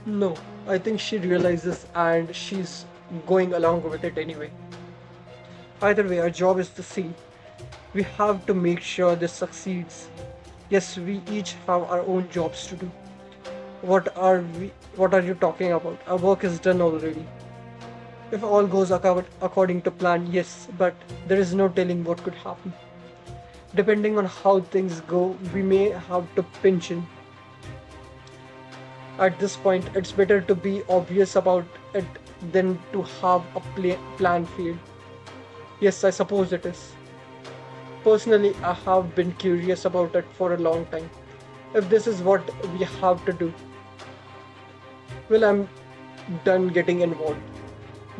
No, I think she realizes and she's going along with it anyway. Either way, our job is the same. We have to make sure this succeeds. Yes, we each have our own jobs to do. What are you talking about? Our work is done already. If all goes according to plan, yes, but there is no telling what could happen. Depending on how things go, we may have to pinch in. At this point, it's better to be obvious about it than to have a plan fail. Yes, I suppose it is. Personally, I have been curious about it for a long time. If this is what we have to do, well, I'm done getting involved.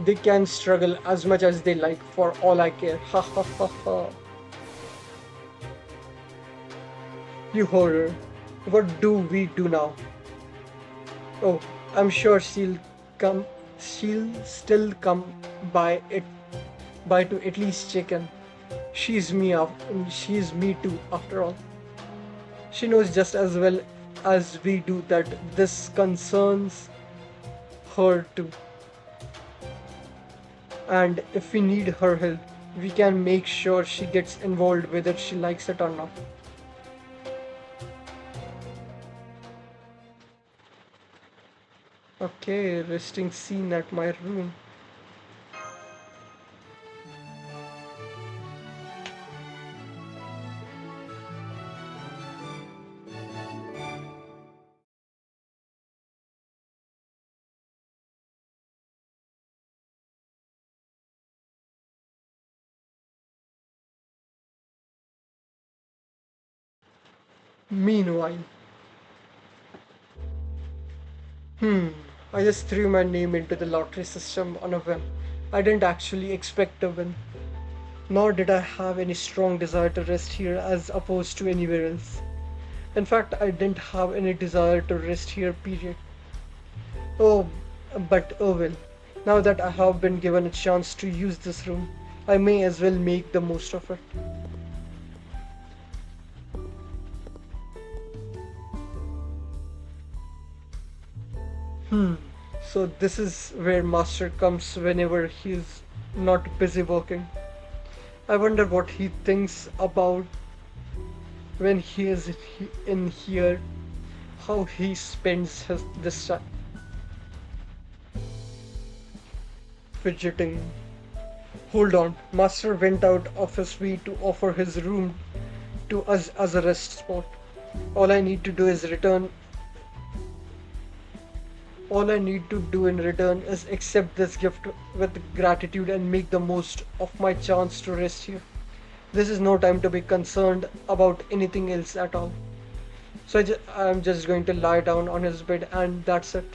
They can struggle as much as they like for all I care. Ha ha ha ha. You horror. What do we do now? Oh, I'm sure come she'll still come by it by to at least check in. She's me too after all. She knows just as well as we do that this concerns her too. And if we need her help, we can make sure she gets involved whether she likes it or not. Okay, resting scene at my room. Meanwhile, hmm, I just threw my name into the lottery system on a whim. I didn't actually expect to win, nor did I have any strong desire to rest here as opposed to anywhere else. In fact, I didn't have any desire to rest here, period. Oh, but oh well. Now that I have been given a chance to use this room, I may as well make the most of it. Hmm. So this is where Master comes whenever he's not busy working. I wonder what he thinks about when he is in here, how he spends this time fidgeting. Hold on, Master went out of his way to offer his room to us as a rest spot. All I need to do is return All I need to do in return is accept this gift with gratitude and make the most of my chance to rest here. This is no time to be concerned about anything else at all. So I'm just going to lie down on his bed and that's it.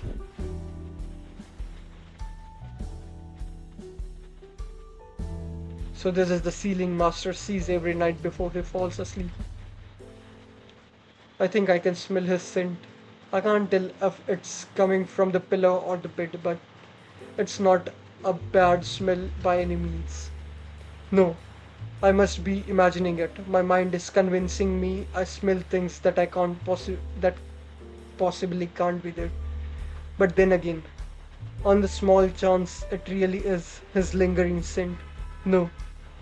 So this is the ceiling Master sees every night before he falls asleep. I think I can smell his scent. I can't tell if it's coming from the pillow or the bed, but it's not a bad smell by any means. No, I must be imagining it. My mind is convincing me I smell things that I can't that possibly can't be there. But then again, on the small chance it really is his lingering scent. No,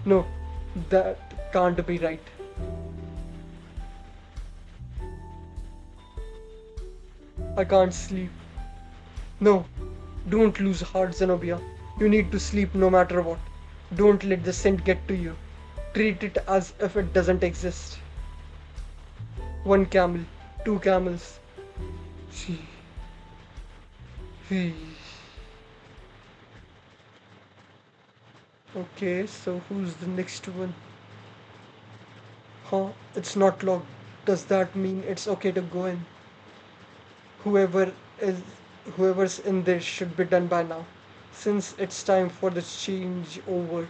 no, that can't be right. I can't sleep. No, don't lose heart, Zenobia. You need to sleep no matter what. Don't let the scent get to you. Treat it as if it doesn't exist. One camel, two camels. Gee, gee. Okay, so who's the next one? Huh? It's not locked. Does that mean it's okay to go in? Whoever is whoever's in there should be done by now. Since it's time for the change over.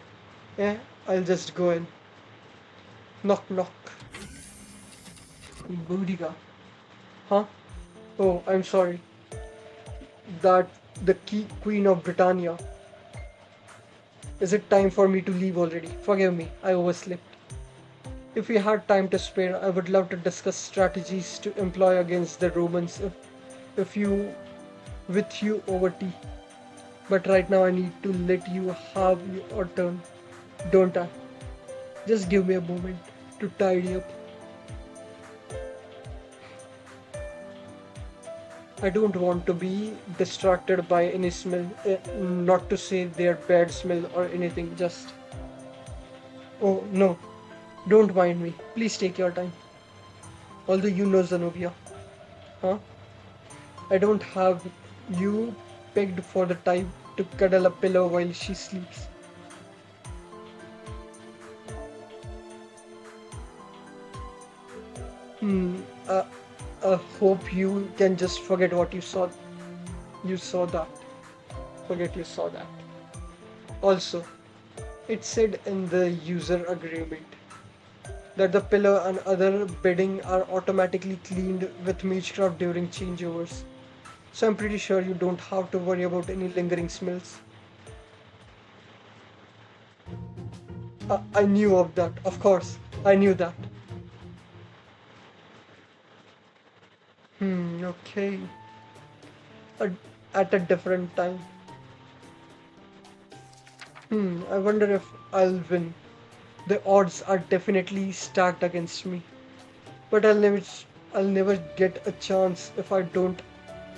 Yeah, I'll just go in. Knock knock. Boudiga. Huh? Oh, I'm sorry. That the key Queen of Britannia. Is it time for me to leave already? Forgive me, I overslept. If we had time to spare, I would love to discuss strategies to employ against the Romans if you with you over tea. But right now I need to let you have your turn, don't I? Just give me a moment to tidy up. I don't want to be distracted by any smell, not to say their bad smell or anything, just. Oh no, don't mind me. Please take your time. Although you know Zenobia, huh? I don't have you pegged for the type to cuddle a pillow while she sleeps. Hmm. Uh, I hope you can just forget what you saw. You saw that. Forget you saw that. Also, it said in the user agreement that the pillow and other bedding are automatically cleaned with Magecraft during changeovers. So I'm pretty sure you don't have to worry about any lingering smells. I knew of that, of course. I knew that. Okay. A- at a different time. I wonder if I'll win. The odds are definitely stacked against me. But I'll never get a chance if I don't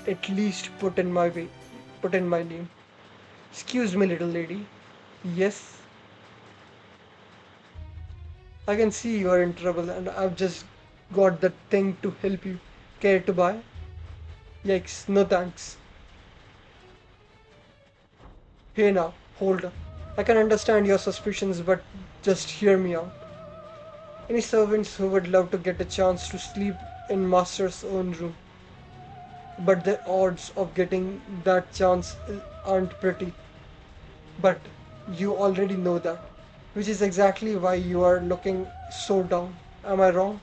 at least put in my name. Excuse me, little lady. Yes, I can see you are in trouble and I've just got the thing to help you. Care to buy? Yikes, no thanks. Hey now, hold on. I can understand your suspicions, but just hear me out. Any servants who would love to get a chance to sleep in master's own room, but the odds of getting that chance aren't pretty. But you already know that, which is exactly why you are looking so down. Am I wrong?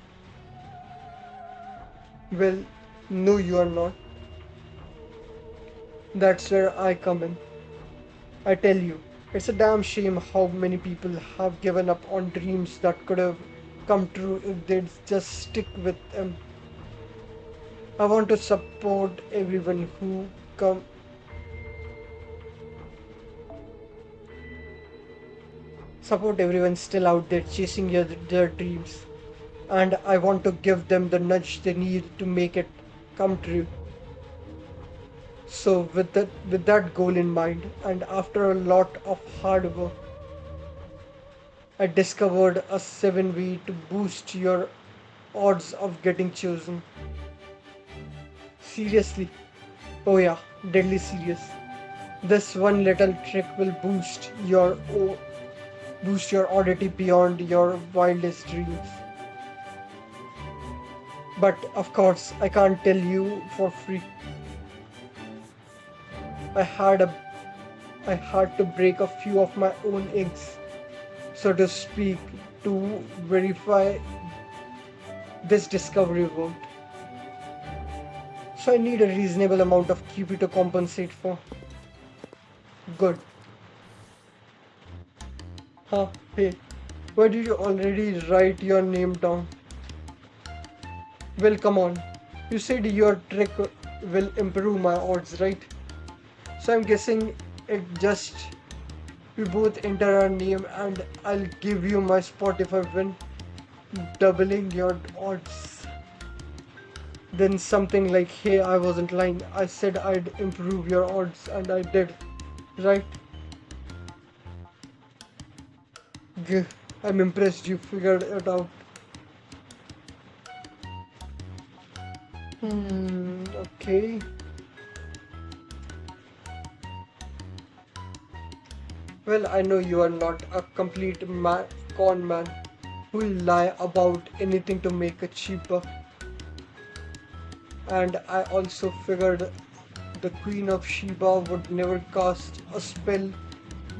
Well, no, you are not. That's where I come in. I tell you, it's a damn shame how many people have given up on dreams that could have come true if they'd just stick with them. I want to come support everyone still out there chasing their dreams, and I want to give them the nudge they need to make it come true. So with that goal in mind, and after a lot of hard work, I discovered a 7-way to boost your odds of getting chosen. Seriously. Oh yeah, deadly serious. This one little trick will boost your oddity beyond your wildest dreams. But of course, I can't tell you for free. I had a I had to break a few of my own eggs, so to speak, to verify this discovery won't. So I need a reasonable amount of QP to compensate for. Good. Huh? Hey, why did you already write your name down? Well, come on. You said your trick will improve my odds, right? So I'm guessing it just We both enter our name and I'll give you my Spotify win, doubling your odds. Then something like, hey, I wasn't lying. I said I'd improve your odds and I did. Right? G- I'm impressed you figured it out. Okay. Well, I know you are not a complete con man who will lie about anything to make it cheaper. And I also figured the Queen of Sheba would never cast a spell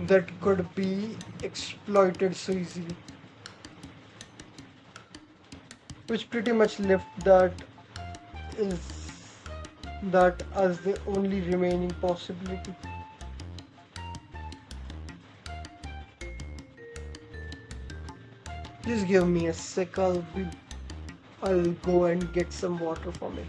that could be exploited so easily. Which pretty much left is that as the only remaining possibility. Please give me a sec, I'll go and get some water for me.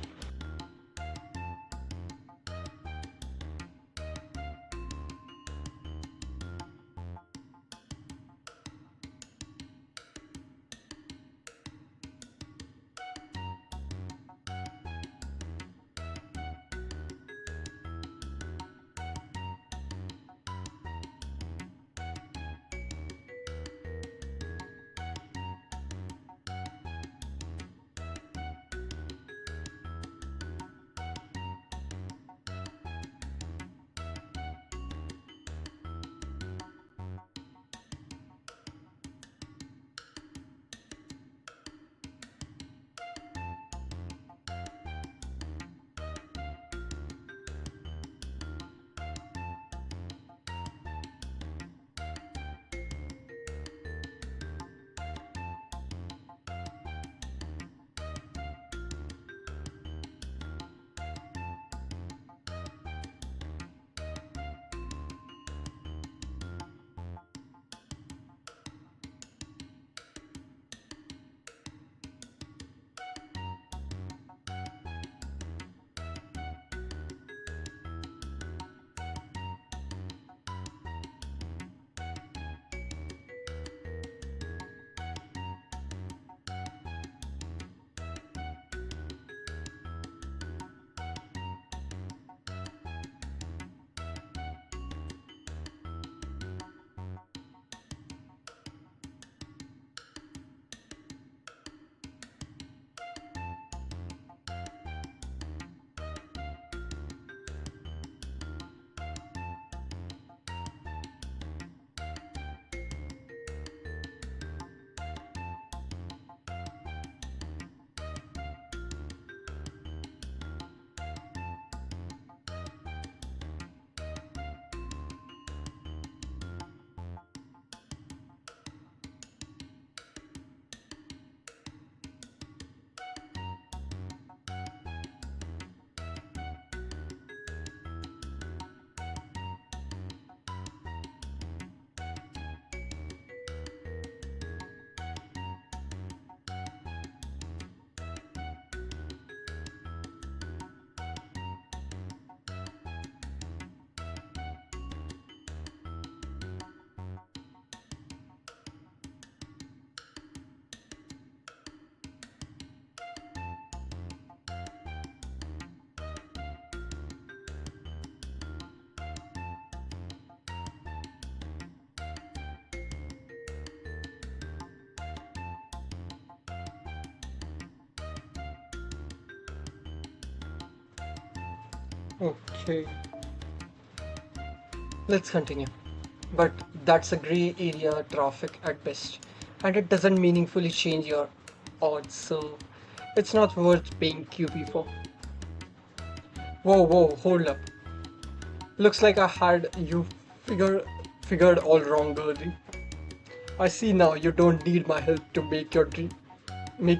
Okay, let's continue. But that's a gray area traffic at best, and it doesn't meaningfully change your odds, so it's not worth paying QP for. Whoa, whoa, hold up. Looks like I had you figured all wrong early. I see now you don't need my help to make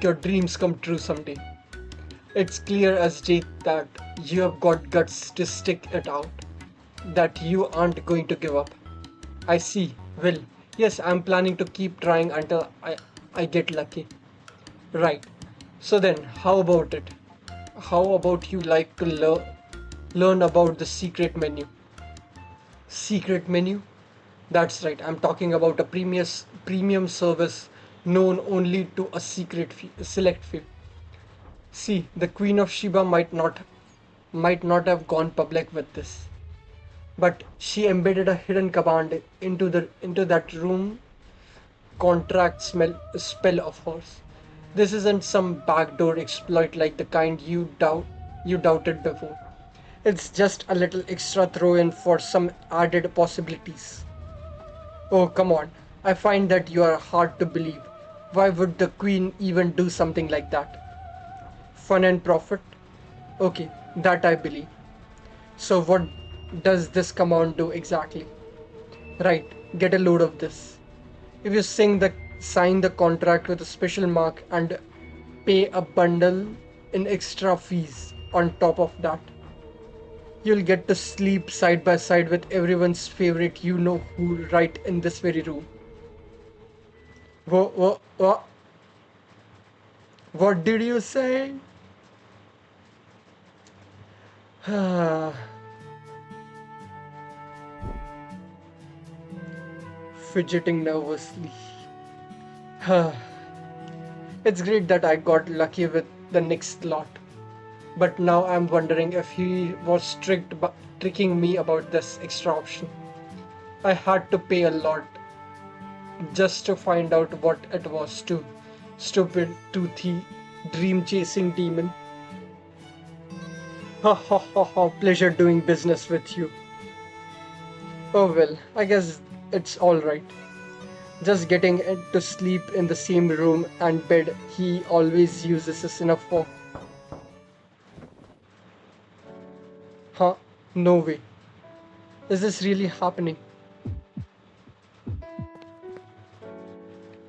your dreams come true someday. It's clear as day that you have got guts to stick it out, that you aren't going to give up. I see. Well, yes, I'm planning to keep trying until I get lucky. Right. So then, how about it? How about you like to learn about the secret menu? Secret menu? That's right. I'm talking about a premium service known only to a select few. See, the Queen of Sheba might not have gone public with this, but she embedded a hidden command into that room spell of hers. This isn't some backdoor exploit like the kind you doubted before. It's just a little extra throw in for some added possibilities. Oh, come on. I find that you are hard to believe. Why would the Queen even do something like that? Fun and profit? Okay, that I believe. So, what does this command do exactly? Right, get a load of this. If you sign the contract with a special mark and pay a bundle in extra fees on top of that, you'll get to sleep side by side with everyone's favorite you know who right in this very room. What did you say? Fidgeting nervously. It's great that I got lucky with the next lot. But now I'm wondering if he was tricking me about this extra option. I had to pay a lot just to find out what it was too. Stupid, toothy, dream chasing demon. Ha ha ha ha, pleasure doing business with you. Oh well, I guess it's alright. Just getting to sleep in the same room and bed he always uses is enough for. Huh? No way. Is this really happening?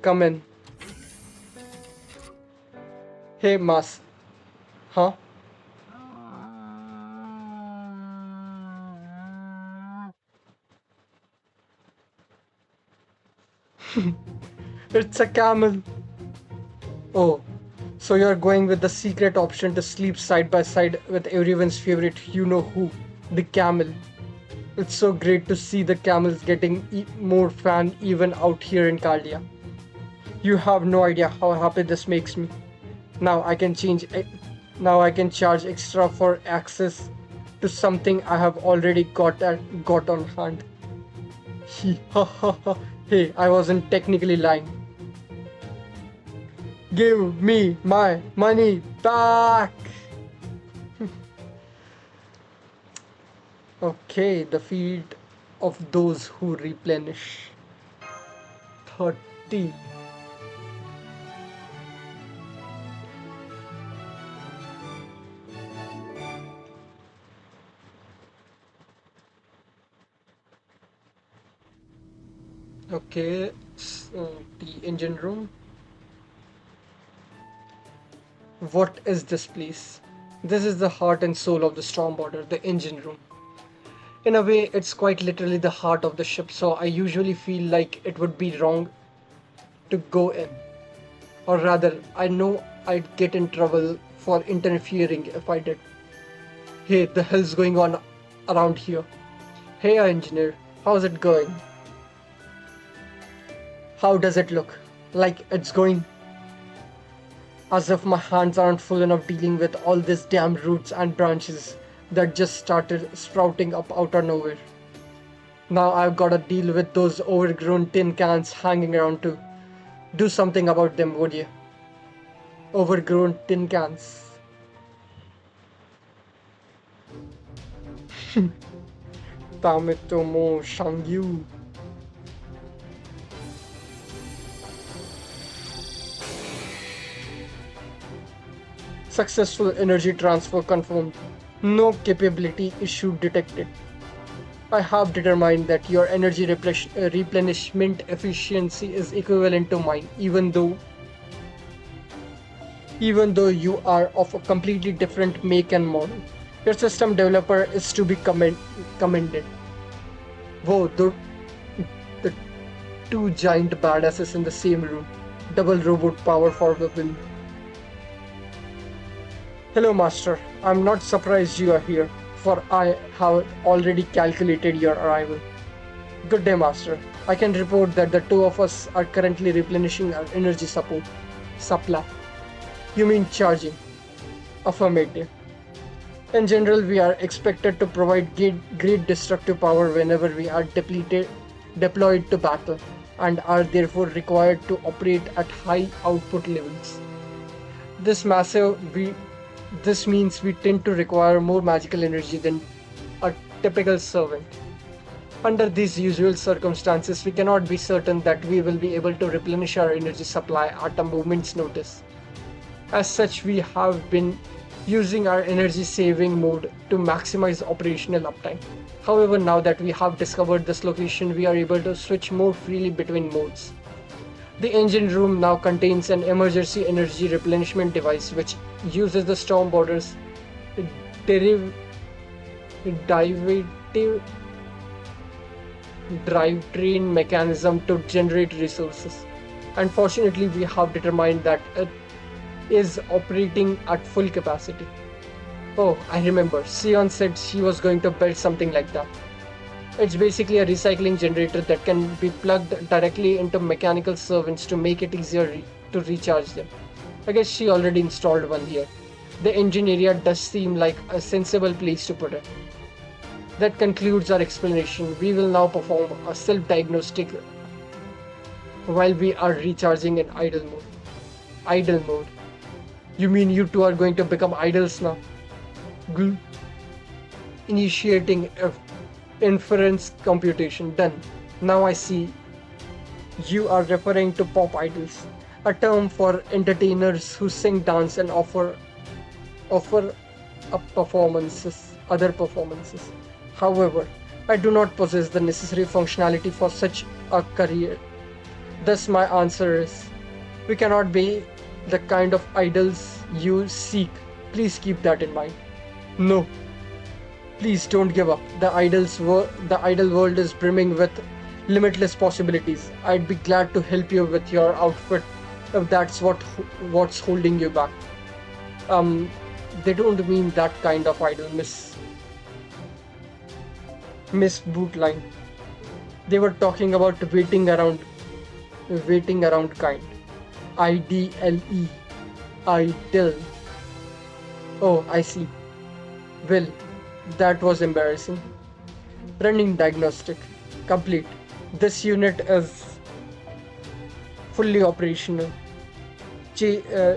Come in. Hey, Mas. Huh? It's a camel. Oh, so you're going with the secret option to sleep side by side with everyone's favorite you know who, the camel. It's so great to see the camels getting more fan even out here in Kaldia. You have no idea how happy this makes me. Now I can change e- Now I can charge extra for access to something I have already got on hand. Ha ha ha. Hey, I wasn't technically lying. Give me my money back! Okay, the feet of those who replenish. 30. Okay, the engine room. What is this place? This is the heart and soul of the storm border, the engine room. In a way, it's quite literally the heart of the ship, so I usually feel like it would be wrong to go in. Or rather, I know I'd get in trouble for interfering if I did. Hey, the hell's going on around here? Hey, engineer, how's it going? How does it look? Like it's going? As if my hands aren't full enough dealing with all these damn roots and branches that just started sprouting up out of nowhere. Now I've gotta deal with those overgrown tin cans hanging around too. Do something about them, would you? Overgrown tin cans. Tametomo Shangyu. Successful energy transfer confirmed. No capability issue detected. I have determined that your energy replenishment efficiency is equivalent to mine, even though you are of a completely different make and model. Your system developer is to be commended. Whoa, the two giant badasses in the same room. Double robot power for the win. Hello, Master. I'm not surprised you are here, for I have already calculated your arrival. Good day, Master. I can report that the two of us are currently replenishing our energy supply. You mean charging? Affirmative. In general, we are expected to provide great destructive power whenever we are deployed to battle, and are therefore required to operate at high output levels. This massive we this means we tend to require more magical energy than a typical servant. Under these usual circumstances, we cannot be certain that we will be able to replenish our energy supply at a moment's notice. As such, we have been using our energy saving mode to maximize operational uptime. However, now that we have discovered this location, we are able to switch more freely between modes. The engine room now contains an emergency energy replenishment device which uses the storm border's deriv- derivative drivetrain mechanism to generate resources. Unfortunately, we have determined that it is operating at full capacity. Oh, I remember. Sion said she was going to build something like that. It's basically a recycling generator that can be plugged directly into mechanical servants to make it easier to recharge them. I guess she already installed one here. The engine area does seem like a sensible place to put it. That concludes our explanation. We will now perform a self-diagnostic while we are recharging in idle mode. Idle mode. You mean you two are going to become idols now? Gl- Initiating inference computation done. Now I see you are referring to pop idols, a term for entertainers who sing, dance, and offer up other performances. However, I do not possess the necessary functionality for such a career. Thus, my answer is we cannot be the kind of idols you seek. Please keep that in mind. No, please don't give up. The idol world is brimming with limitless possibilities. I'd be glad to help you with your outfit if that's what's holding you back. Um, they don't mean that kind of idol, Miss Bootline. They were talking about waiting around kind. IDLE, idle. Oh, I see. Well, that was embarrassing. Running diagnostic. Complete. This unit is fully operational. Ch- uh,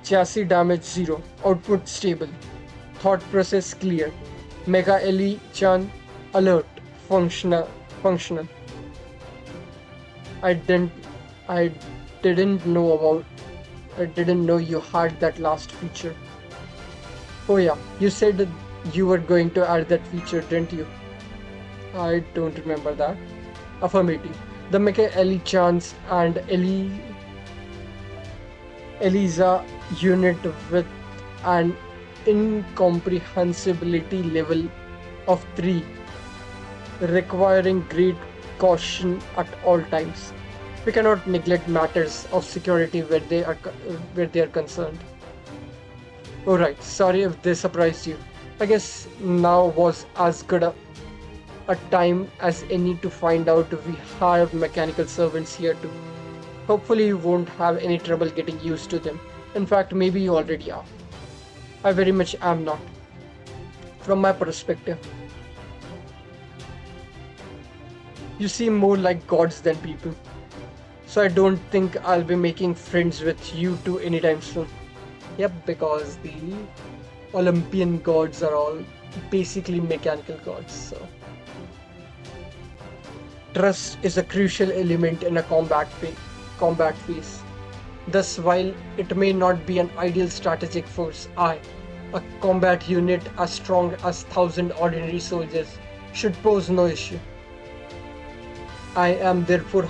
Chassis damage 0. Output stable. Thought process clear. Mega LE Chan alert. Functional. Functional. I didn't I didn't know about I didn't know you had that last feature. Oh yeah, you said you were going to add that feature, didn't you? I don't remember that. Affirmative. The Mecha Ellie Chance and Eliza unit with an incomprehensibility level of 3, requiring great caution at all times. We cannot neglect matters of security where they are concerned. Alright, sorry if this surprised you. I guess now was as good a time as any to find out we have mechanical servants here too. Hopefully you won't have any trouble getting used to them. In fact, maybe you already are. I very much am not. From my perspective, you seem more like gods than people. So I don't think I'll be making friends with you two anytime soon. Yep, because the Olympian gods are all basically mechanical gods, so. Trust is a crucial element in a combat phase. Thus, while it may not be an ideal strategic force, a combat unit as strong as 1,000 ordinary soldiers, should pose no issue. I am therefore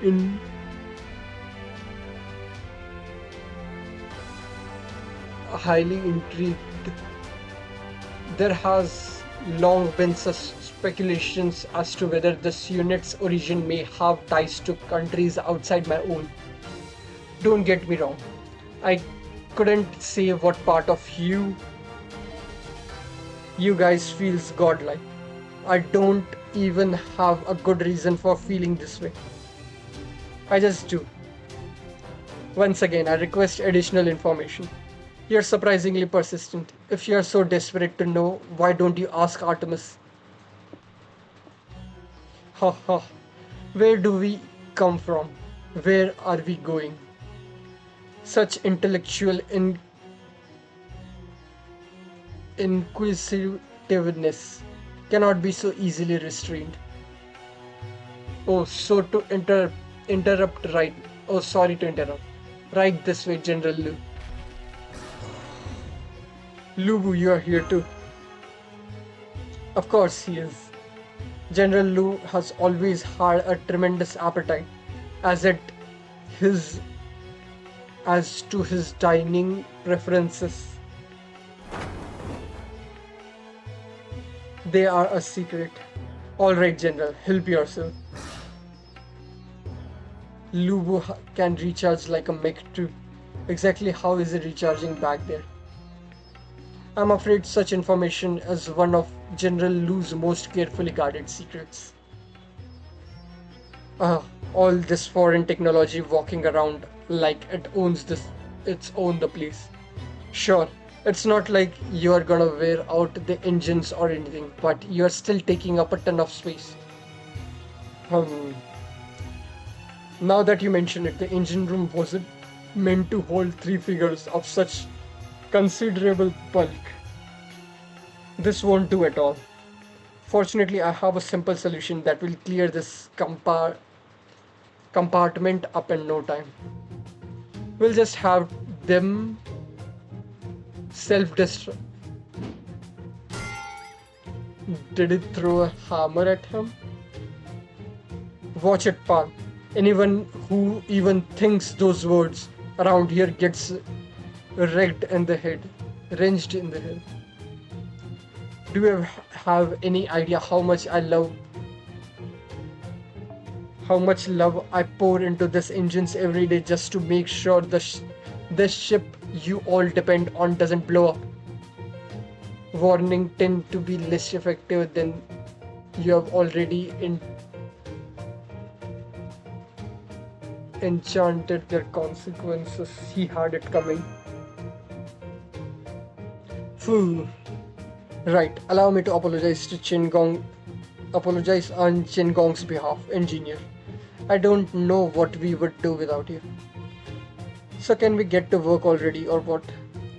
in highly intrigued. There has long been speculations as to whether this unit's origin may have ties to countries outside my own. Don't get me wrong, I couldn't say what part of you guys feels godlike. I don't even have a good reason for feeling this way. I just do. Once again, I request additional information. You're surprisingly persistent. If you're so desperate to know, why don't you ask Artemis? Ha ha. Where do we come from? Where are we going? Such intellectual inquisitiveness cannot be so easily restrained. Oh, so to interrupt, right? Oh, sorry to interrupt. Right this way, General Lu. Lubu, you are here too. Of course he is. General Lu has always had a tremendous appetite, as it his as to his dining preferences. They are a secret. All right, General, help yourself. Lubu can recharge like a mech too. Exactly how is he recharging back there? I'm afraid such information is one of General Lu's most carefully guarded secrets. Ah, all this foreign technology walking around like its own the place. Sure, it's not like you're gonna wear out the engines or anything, but you're still taking up a ton of space. Hmm. Now that you mention it, the engine room wasn't meant to hold three figures of such considerable bulk. This won't do at all. Fortunately, I have a simple solution that will clear this compartment up in no time. We'll just have them self-destruct. Did it throw a hammer at him? Watch it, pal. Anyone who even thinks those words around here gets wrecked in the head, wrenched in the head. Do you have any idea how much love I pour into this engines every day just to make sure this ship you all depend on doesn't blow up? Warning tend to be less effective than you have already enchanted their consequences. He had it coming. Phew. Right, allow me to apologize on Chen Gong's behalf, engineer. I don't know what we would do without you. So can we get to work already or what?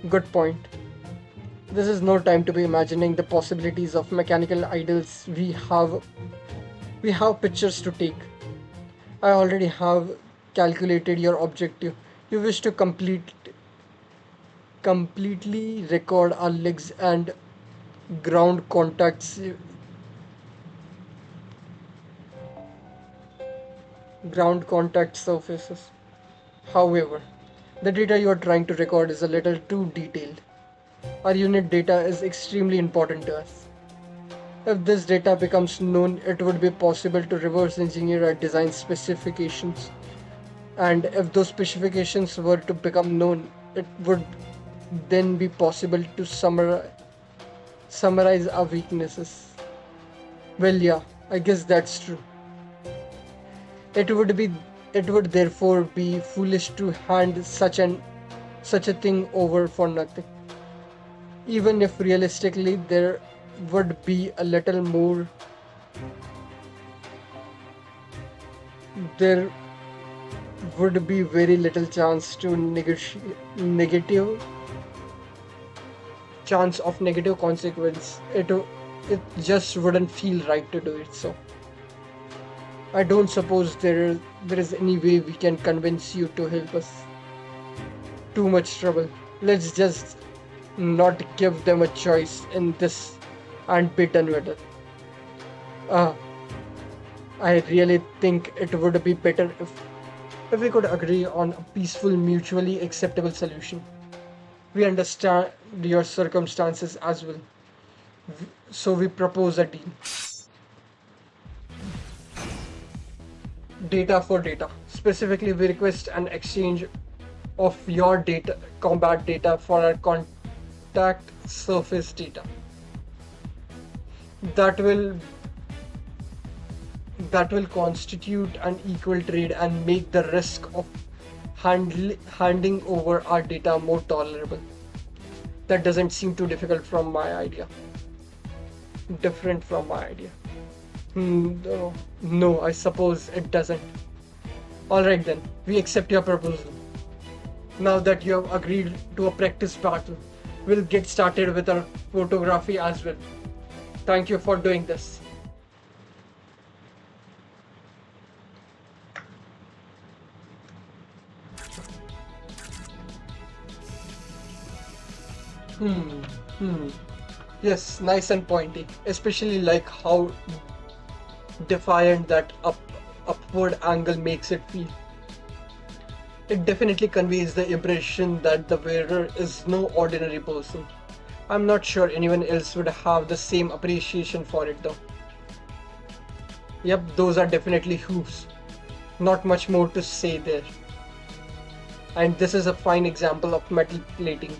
Good point. This is no time to be imagining the possibilities of mechanical idols. We have pictures to take. I already have calculated your objective. You wish to completely record our legs and ground contacts ground contact surfaces. However, the data you are trying to record is a little too detailed. Our unit data is extremely important to us. If this data becomes known, it would be possible to reverse engineer our design specifications. And if those specifications were to become known, it would then be possible to summarize our weaknesses. Well, yeah, I guess that's true. It would be it would therefore be foolish to hand such a thing over for nothing. Even if realistically would be a little more there would be very little negative chance of negative consequence. It just wouldn't feel right to do it. So I don't suppose there is any way we can convince you to help us. Too much trouble. Let's just not give them a choice in this and be done with it. Uh, I really think it would be better if we could agree on a peaceful, mutually acceptable solution. We understand your circumstances as well, so we propose a deal. Data for data. Specifically, we request an exchange of your data, combat data, for our contact surface data. That will that will constitute an equal trade and make the risk of handing over our data more tolerable. That doesn't seem too difficult from my idea. Different from my idea. No, no, I suppose it doesn't. Alright then, we accept your proposal. Now that you have agreed to a practice battle, we'll get started with our photography as well. Thank you for doing this. Hmm, hmm. Yes, nice and pointy. Especially like how defiant that upward angle makes it feel. It definitely conveys the impression that the wearer is no ordinary person. I'm not sure anyone else would have the same appreciation for it though. Yep, those are definitely hooves. Not much more to say there. And this is a fine example of metal plating.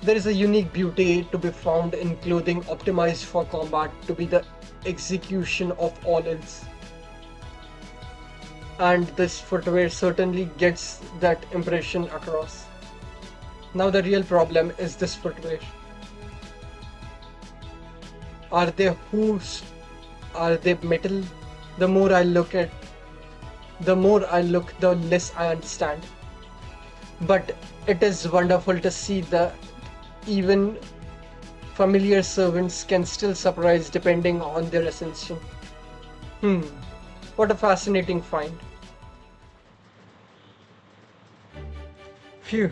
There is a unique beauty to be found in clothing optimized for combat to be the execution of all else. And this footwear certainly gets that impression across. Now the real problem is this footwear. Are they hooves? Are they metal? The more I look at, the more I look, the less I understand. But it is wonderful to see that even familiar servants can still surprise depending on their ascension. Hmm, what a fascinating find. Phew.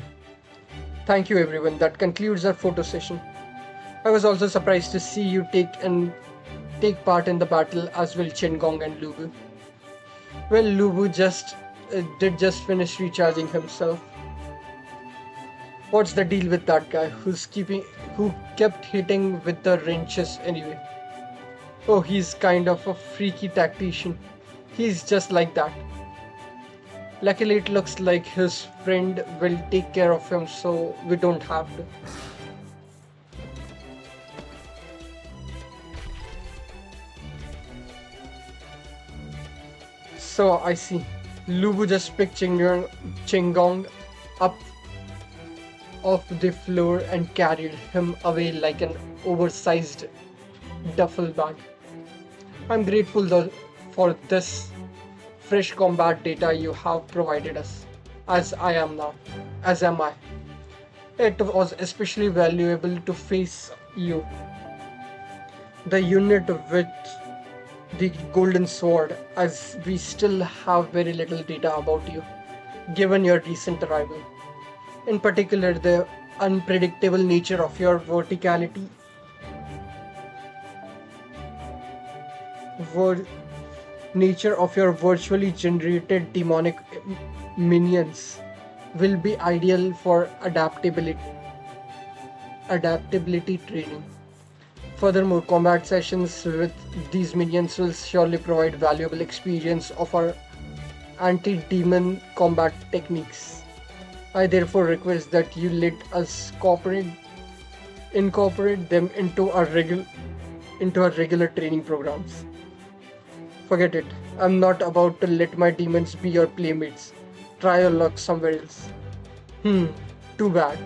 Thank you everyone. That concludes our photo session. I was also surprised to see you take part in the battle as well, Gong and Lubu. Well, Lubu did just finish recharging himself. What's the deal with that guy who kept hitting with the wrenches anyway? Oh, he's kind of a freaky tactician. He's just like that. Luckily, it looks like his friend will take care of him, so we don't have to. So I see. Lubu just picked Chingong up off the floor and carried him away like an oversized duffel bag. I'm grateful for this fresh combat data you have provided us, as am I. It was especially valuable to face you, the unit with the golden sword, as we still have very little data about you, given your recent arrival. In particular, the unpredictable nature of your ver- nature of your virtually generated demonic minions will be ideal for adaptability training. Furthermore, combat sessions with these minions will surely provide valuable experience of our anti-demon combat techniques. I therefore request that you let us incorporate them into our regular training programs. Forget it. I'm not about to let my demons be your playmates. Try your luck somewhere else. Hmm, too bad.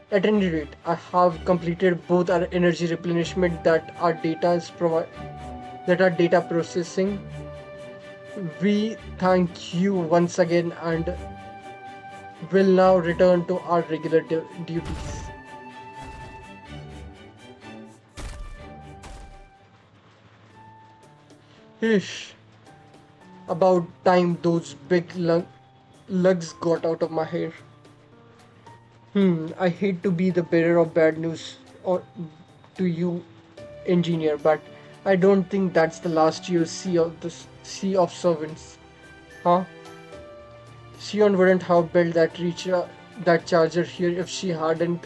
At any rate, I have completed both our energy replenishment that our data processing. We thank you once again and will now return to our regular duties. Ish, about time those big lugs got out of my hair. I hate to be the bearer of bad news to you, engineer, but I don't think that's the last you'll see of this sea of servants. Huh? Sion wouldn't have built that charger here if she hadn't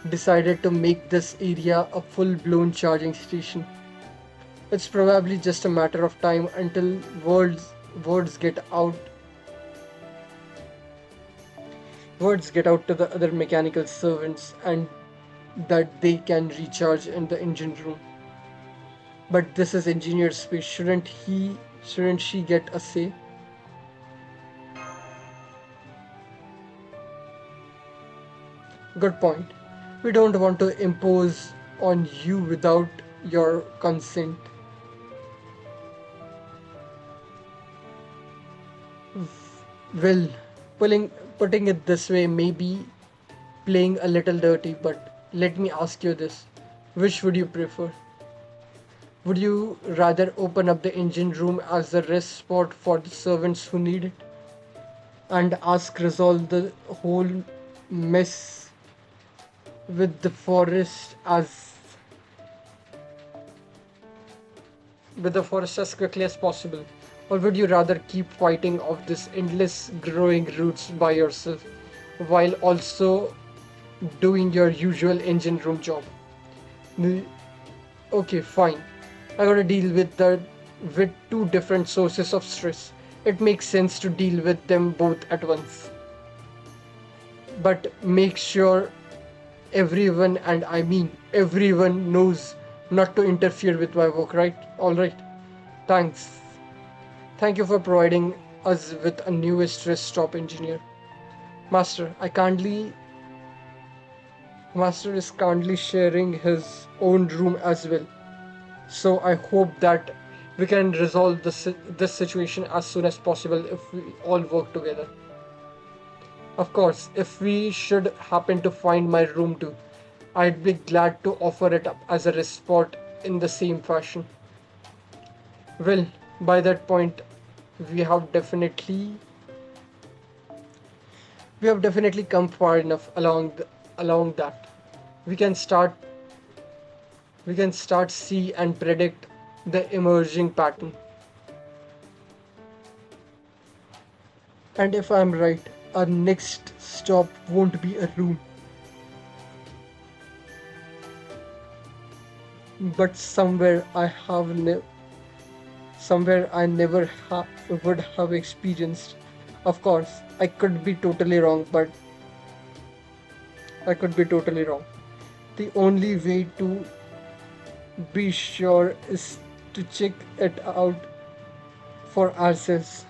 decided to make this area a full-blown charging station. It's probably just a matter of time until words get out to the other mechanical servants and that they can recharge in the engine room. But this is engineer space. Shouldn't she get a say? Good point. We don't want to impose on you without your consent. Well, putting it this way may be playing a little dirty, but let me ask you this. Which would you prefer? Would you rather open up the engine room as a rest spot for the servants who need it and ask resolve the whole mess with the forest as quickly as possible? Or would you rather keep fighting off this endless growing roots by yourself while also doing your usual engine room job? Mm, Okay, fine. I gotta deal with two different sources of stress. It makes sense to deal with them both at once. But make sure everyone, and I mean everyone, knows not to interfere with my work, right? Alright. Thanks. Thank you for providing us with a new stress stop engineer. Master, Master is kindly sharing his own room as well. So I hope that we can resolve this situation as soon as possible if we all work together. Of course, if we should happen to find my room too, I'd be glad to offer it up as a rest spot in the same fashion. Well, by that point, we have definitely we have definitely come far enough along that. We can start we can start see and predict the emerging pattern. And if I'm right, our next stop won't be a room, but somewhere I never would have experienced. Of course, I could be totally wrong. The only way to be sure is to check it out for ourselves.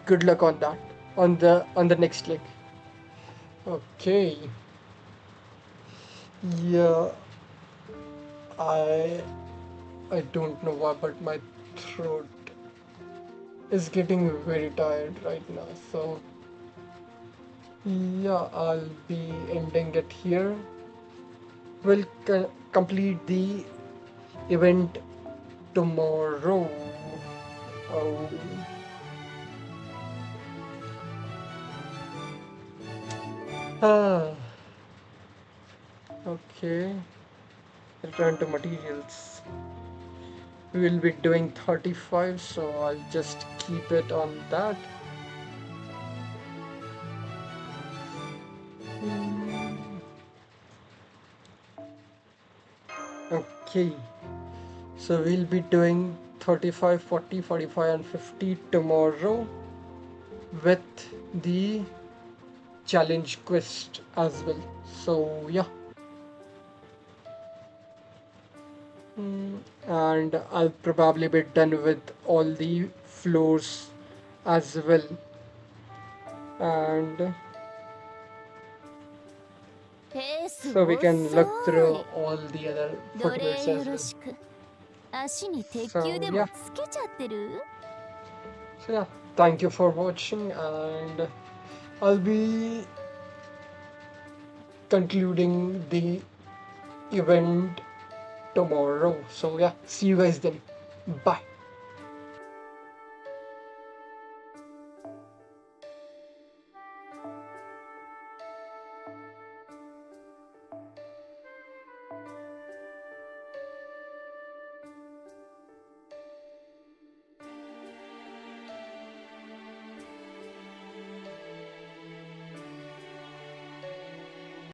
Good luck on that. On the next leg. Okay. Yeah, I I don't know why, but my throat is getting very tired right now. So yeah, I'll be ending it here. We'll complete the event tomorrow. Oh, ah, okay. Return to materials. We will be doing 35, so I'll just keep it on that. Hmm, Okay, so we'll be doing 35, 40, 45, and 50 tomorrow with the challenge quest as well. So yeah. And I'll probably be done with all the floors as well. And へえ、す so we ご can そ look through い。all the other 奴 footwears 隷よ as ろ well. しく。足に鉄球 So でも yeah, つけちゃってる？ so yeah, thank you for watching, and I'll be concluding the event tomorrow. So yeah, see you guys then. Bye.